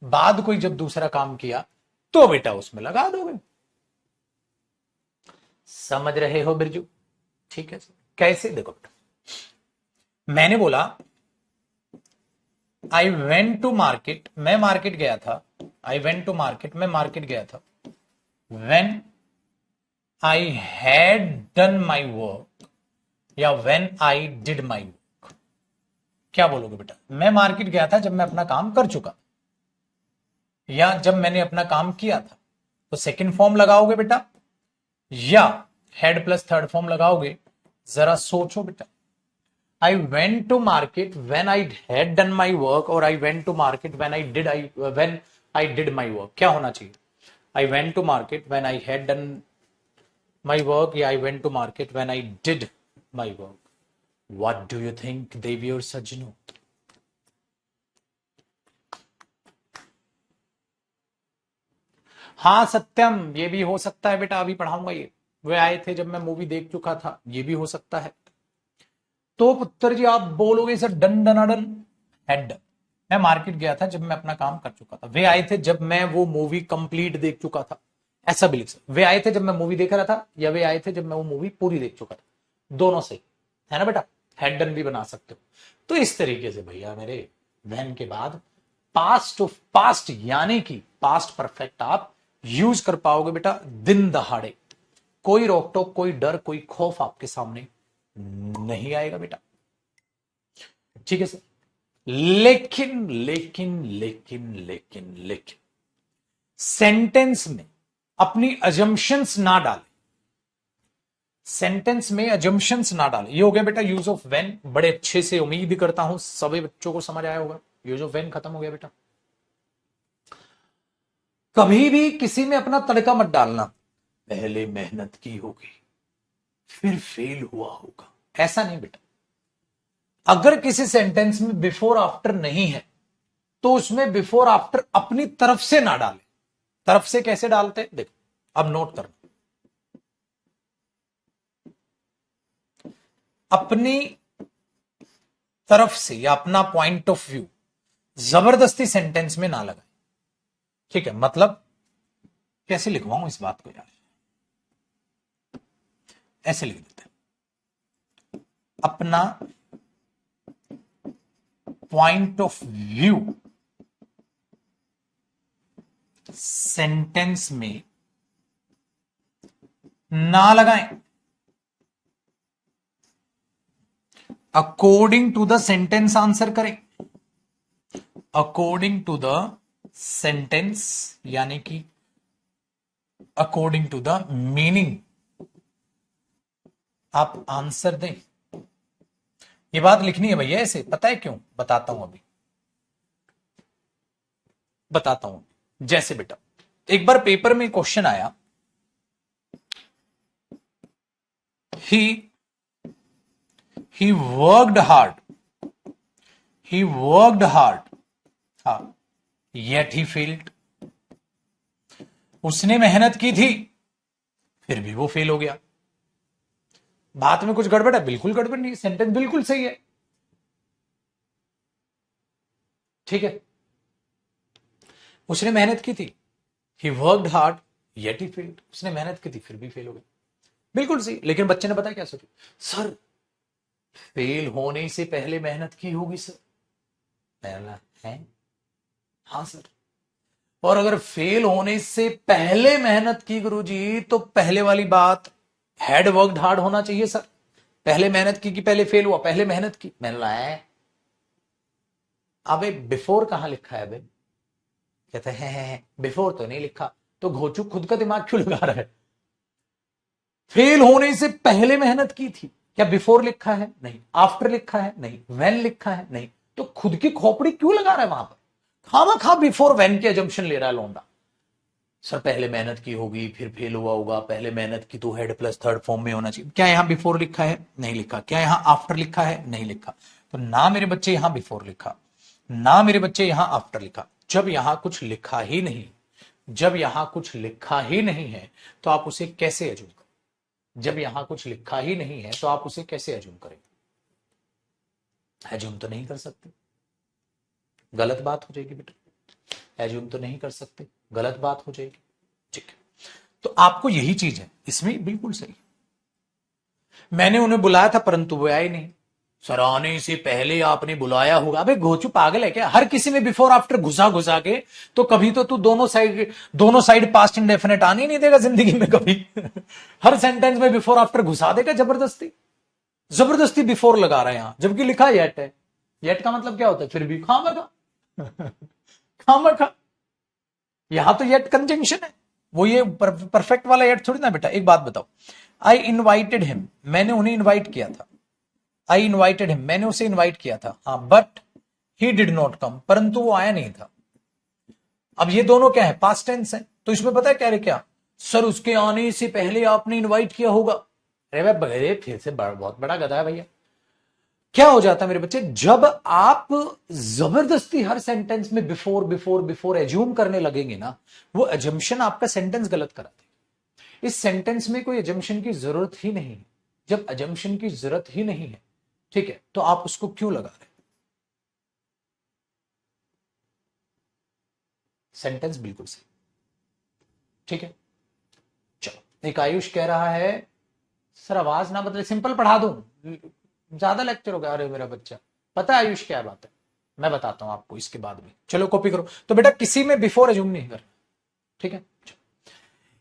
बाद कोई जब दूसरा काम किया तो बेटा उसमें लगा दोगे। समझ रहे हो बिरजू? ठीक है। कैसे? देखो बेटा, मैंने बोला आई वेंट टू मार्केट, मैं मार्केट गया था। आई वेंट टू मार्केट, मैं मार्केट गया था। When I had done my work या when I did my work, क्या बोलोगे बेटा? मैं मार्केट गया था जब मैं अपना काम कर चुका, या जब मैंने अपना काम किया था। तो सेकंड फॉर्म लगाओगे बेटा या हेड प्लस थर्ड फॉर्म लगाओगे? जरा सोचो बेटा। I went to market when I had done my work, और I went to market when I did my work, क्या होना चाहिए? I went to market when I had done my work या I went to market when I did my work. What do you think देवी और सज्जनों? हाँ सत्यम, ये भी हो सकता है बेटा, अभी पढ़ाऊंगा ये। वे आए थे जब मैं मूवी देख चुका था, ये भी हो सकता है। तो पुत्र जी आप बोलोगे सर डन डनाडन हेड, मैं मार्केट गया था जब मैं अपना काम कर चुका था। वे आए थे जब मैं वो मूवी कंप्लीट देख चुका था, ऐसा भी लिख सकते। वे आए थे जब मैं मूवी देख रहा था, या वे आए थे जब मैं वो मूवी पूरी देख चुका था, दोनों सही है ना बेटा। हेड डन भी बना सकते हो। तो इस तरीके से भैया मेरे वैन के बाद पास्ट ऑफ पास्ट यानी कि पास्ट परफेक्ट आप यूज कर पाओगे बेटा दिन दहाड़े। कोई रोक टोक, कोई डर, कोई खौफ आपके सामने नहीं आएगा बेटा। ठीक है सर। लेकिन लेकिन लेकिन लेकिन लेकिन सेंटेंस में अपनी अजम्पशंस ना डालें। सेंटेंस में अजम्पशंस ना डालें। ये हो गया बेटा यूज ऑफ व्हेन। बड़े अच्छे से उम्मीद करता हूं सभी बच्चों को समझ आया होगा। यूज ऑफ व्हेन खत्म हो गया बेटा। कभी भी किसी में अपना तड़का मत डालना, पहले मेहनत की होगी फिर फेल हुआ होगा, ऐसा नहीं बेटा। अगर किसी सेंटेंस में बिफोर आफ्टर नहीं है तो उसमें बिफोर आफ्टर अपनी तरफ से ना डाले। तरफ से कैसे डालते देखो, अब नोट करना। अपनी तरफ से या अपना पॉइंट ऑफ व्यू जबरदस्ती सेंटेंस में ना लगाए। ठीक है, मतलब कैसे लिखवाऊं इस बात को यार, ऐसे लिख देते हैं। अपना पॉइंट ऑफ व्यू सेंटेंस में ना लगाएं। According to the sentence answer करें। अकॉर्डिंग टू द सेंटेंस यानी कि अकॉर्डिंग टू द मीनिंग आप आंसर दें। ये बात लिखनी है भैया ऐसे, पता है क्यों? बताता हूं अभी, बताता हूं। जैसे बेटा एक बार पेपर में क्वेश्चन आया, he worked hard, he worked hard, हाँ, yet he failed। उसने मेहनत की थी फिर भी वो फेल हो गया। बात में कुछ गड़बड़ है? बिल्कुल गड़बड़ नहीं, सेंटेंस बिल्कुल सही है। ठीक है, उसने मेहनत की थी, he worked hard yet he failed। उसने मेहनत की थी फिर भी फेल हो गया, बिल्कुल सही। लेकिन बच्चे ने पता क्या सोचा? सर फेल होने से पहले मेहनत की होगी सर। पहला है, हाँ सर। और अगर फेल होने से पहले मेहनत की गुरुजी तो पहले वाली बात हैड वर्कड हार्ड होना चाहिए सर। पहले मेहनत की कि पहले फेल हुआ? पहले मेहनत की। मैंने लाया अबे बिफोर कहां लिखा है? अबे कहते हैं बिफोर तो नहीं लिखा, तो घोचू खुद का दिमाग क्यों लगा रहा है? फेल होने से पहले मेहनत की थी, क्या बिफोर लिखा है? नहीं। आफ्टर लिखा है? नहीं। व्हेन लिखा है? नहीं। तो खुद की खोपड़ी क्यों लगा रहा है वहां पर? खामा खा बिफोर व्हेन की एजम्पशन ले रहा है लौंडा। सर पहले मेहनत की होगी फिर फेल हुआ होगा, पहले मेहनत की तो हेड प्लस थर्ड फॉर्म में होना चाहिए। क्या यहां बिफोर लिखा है? नहीं लिखा। क्या यहां आफ्टर लिखा है? नहीं लिखा। तो ना मेरे बच्चे यहां बिफोर लिखा, ना मेरे बच्चे यहां आफ्टर लिखा। जब यहां कुछ लिखा ही नहीं जब यहां कुछ लिखा ही नहीं है तो आप उसे कैसे एज्यूम करें? जब यहां कुछ लिखा ही नहीं है तो आप उसे कैसे एज्यूम करेंगे? एज्यूम तो नहीं कर सकते, गलत बात हो जाएगी बेटा। एज्यूम तो नहीं कर सकते, गलत बात हो जाएगी। ठीक है, तो आपको यही चीज है इसमें, बिल्कुल सही। मैंने उन्हें बुलाया था परंतु वो आए नहीं। सर आने से पहले आपने बुलाया होगा। अबे घोचू पागल है क्या? हर किसी में बिफोर आफ्टर घुसा घुसा के तो कभी तो तू दोनों साइड पास्ट इंडेफिनेट आने ही नहीं देगा जिंदगी में कभी। हर सेंटेंस में बिफोर आफ्टर घुसा देगा जबरदस्ती। जबरदस्ती बिफोर लगा रहा है यहां, जबकि लिखा येट है। येट का मतलब क्या होता है? फिर भी खामखा। खामखा। यहां तो येट कंजंक्शन है, वो ये परफेक्ट वाला येट थोड़ी ना बेटा। एक बात बताओ, आई इन्वाइटेड हिम, मैंने उन्हें इन्वाइट किया था। आई इन्वाइटेड हिम, मैंने उसे इन्वाइट किया था। हाँ, but he did not come, परंतु वो आया नहीं था। अब ये दोनों क्या है? पास्ट टेंस है। तो इसमें पता है कह रहे क्या? सर उसके आने से पहले आपने इन्वाइट किया होगा। अरे भाई फिर से बहुत बड़ा गधा है भैया। क्या हो जाता है मेरे बच्चे, जब आप जबरदस्ती हर सेंटेंस में बिफोर बिफोर बिफोर एज्यूम करने लगेंगे ना, वो एजम्पशन आपका सेंटेंस गलत करा देगा। इस सेंटेंस में कोई एजम्पशन की जरूरत ही नहीं है। जब एजम्पशन की जरूरत ही नहीं है, ठीक है, तो आप उसको क्यों लगा रहे? सेंटेंस बिल्कुल सही। ठीक है, चलो। एक आयुष कह रहा है सर आवाज ना बदले, सिंपल पढ़ा दूं, ज्यादा लेक्चर हो गया। अरे मेरा बच्चा, पता है आयुष क्या बात है? मैं बताता हूं आपको इसके बाद में। चलो कॉपी करो। तो बेटा किसी में बिफोर एज्यूम नहीं करना, ठीक है।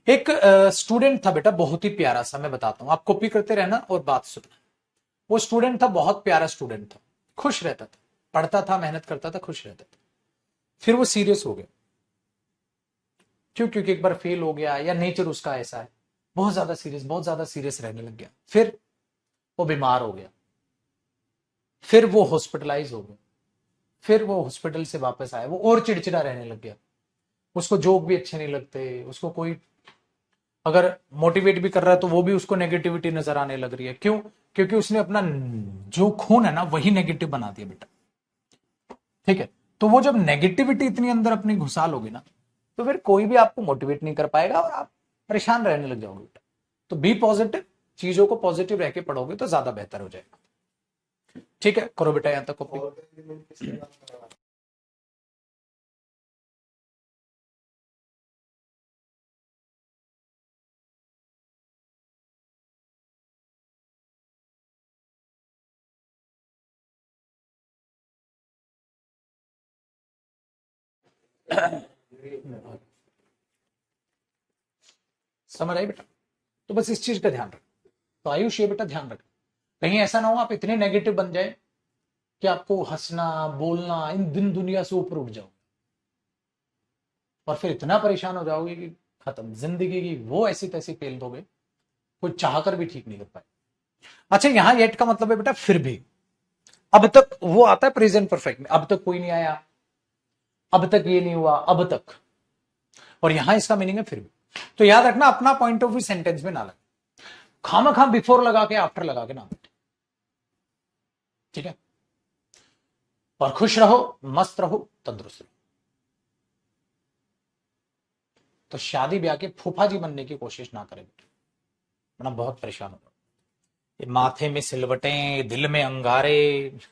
एक स्टूडेंट था बेटा, बहुत ही प्यारा सा, मैं बताता हूं, आप कॉपी करते रहना और बात सुनना। वो स्टूडेंट था, बहुत प्यारा स्टूडेंट था, खुश रहता था, पढ़ता था, मेहनत करता था, खुश रहता था। फिर वो सीरियस हो गया। क्यों? क्योंकि एक बार फेल हो गया, या नेचर उसका ऐसा है, बहुत ज्यादा सीरियस रहने लग गया। फिर वो बीमार हो गया, फिर वो हॉस्पिटलाइज हो गया, फिर वो हॉस्पिटल से वापस आया, वो और चिड़चिड़ा रहने लग गया। उसको जोक भी अच्छे नहीं लगते, उसको कोई अगर मोटिवेट भी कर रहा है तो वो भी उसको नेगेटिविटी नजर आने लग रही है। क्यों? क्योंकि उसने अपना जो खून है ना वही नेगेटिव बना दिया बेटा। ठीक है, तो वो जब नेगेटिविटी इतनी अंदर अपनी घुसा लोगे ना, तो फिर कोई भी आपको मोटिवेट नहीं कर पाएगा और आप परेशान रहने लग जाओगे बेटा। तो बी पॉजिटिव, चीजों को पॉजिटिव रह के पढ़ोगे तो ज्यादा बेहतर हो जाएगा। ठीक है, करो बेटा यहां तक कॉपी। समझ आई बेटा? तो बस इस चीज का ध्यान रखो। तो आयुष ये बेटा ध्यान रखो, कहीं ऐसा ना हो आप इतने नेगेटिव बन जाए कि आपको हंसना बोलना इन दिन दुनिया से ऊपर उठ जाओ, और फिर इतना परेशान हो जाओगे कि खत्म जिंदगी की वो ऐसी तैसी पेल दोगे, कोई चाहकर भी ठीक नहीं कर पाए। अच्छा, यहां येट का मतलब है बेटा फिर भी। अब तक वो आता है प्रेजेंट परफेक्ट में, अब तक कोई नहीं आया, अब तक ये नहीं हुआ, अब तक। और यहां इसका मीनिंग है फिर भी। तो याद रखना, अपना पॉइंट ऑफ व्यू सेंटेंस में ना लगे, खामा खाम बिफोर लगा के आफ्टर लगा के ना। ठीक है, और खुश रहो, मस्त रहो, तंदुरुस्त रहो। तो शादी ब्याह के फूफा जी बनने की कोशिश ना करें, वरना बहुत परेशान होगा। ये माथे में सिलवटें, दिल में अंगारे।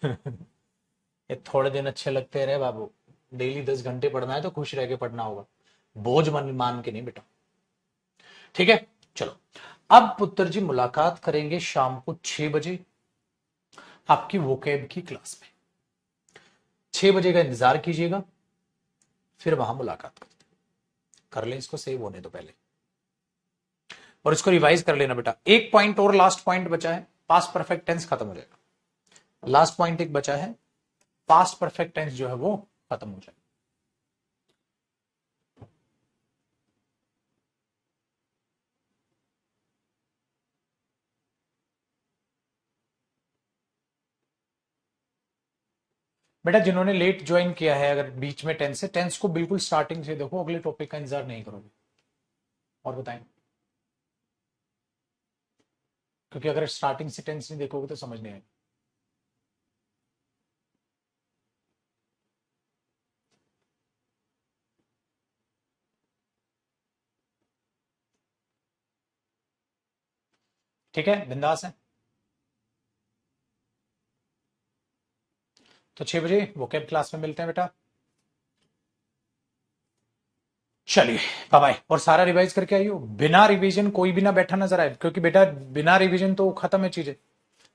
ये थोड़े दिन अच्छे लगते रहे बाबू, डेली 10 घंटे पढ़ना है तो खुश रह के पढ़ना होगा, बोझ मन मान के नहीं बेटा। ठीक है, चलो। अब पुत्र जी मुलाकात करेंगे शाम को 6 बजे आपकी वोकेब की क्लास में। 6 बजे का इंतजार कीजिएगा, फिर वहां मुलाकात करते कर ले। इसको सेव होने दो पहले, और इसको रिवाइज कर लेना बेटा। एक पॉइंट और लास्ट पॉइंट बचा है, पास्ट परफेक्ट टेंस खत्म हो जाएगा। लास्ट पॉइंट एक बचा है, पास्ट परफेक्ट टेंस जो है वो खत्म हो जाएगा। बेटा जिन्होंने लेट ज्वाइन किया है, अगर बीच में टेंस है, टेंस को बिल्कुल स्टार्टिंग से देखो, अगले टॉपिक का इंतजार नहीं करोगे। और बताएं, क्योंकि अगर स्टार्टिंग से टेंस नहीं देखोगे तो समझ नहीं आएगा। ठीक है, बिंदास है। तो 6 बजे वोकेब क्लास में मिलते हैं बेटा। चलिए, बाय बाय। और सारा रिवाइज करके आइयो, बिना रिवीजन कोई भी ना बैठा नजर आए, क्योंकि बेटा बिना रिवीजन तो खत्म है चीजें।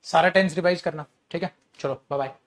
सारा टेंस रिवाइज करना, ठीक है। चलो बाय बाय।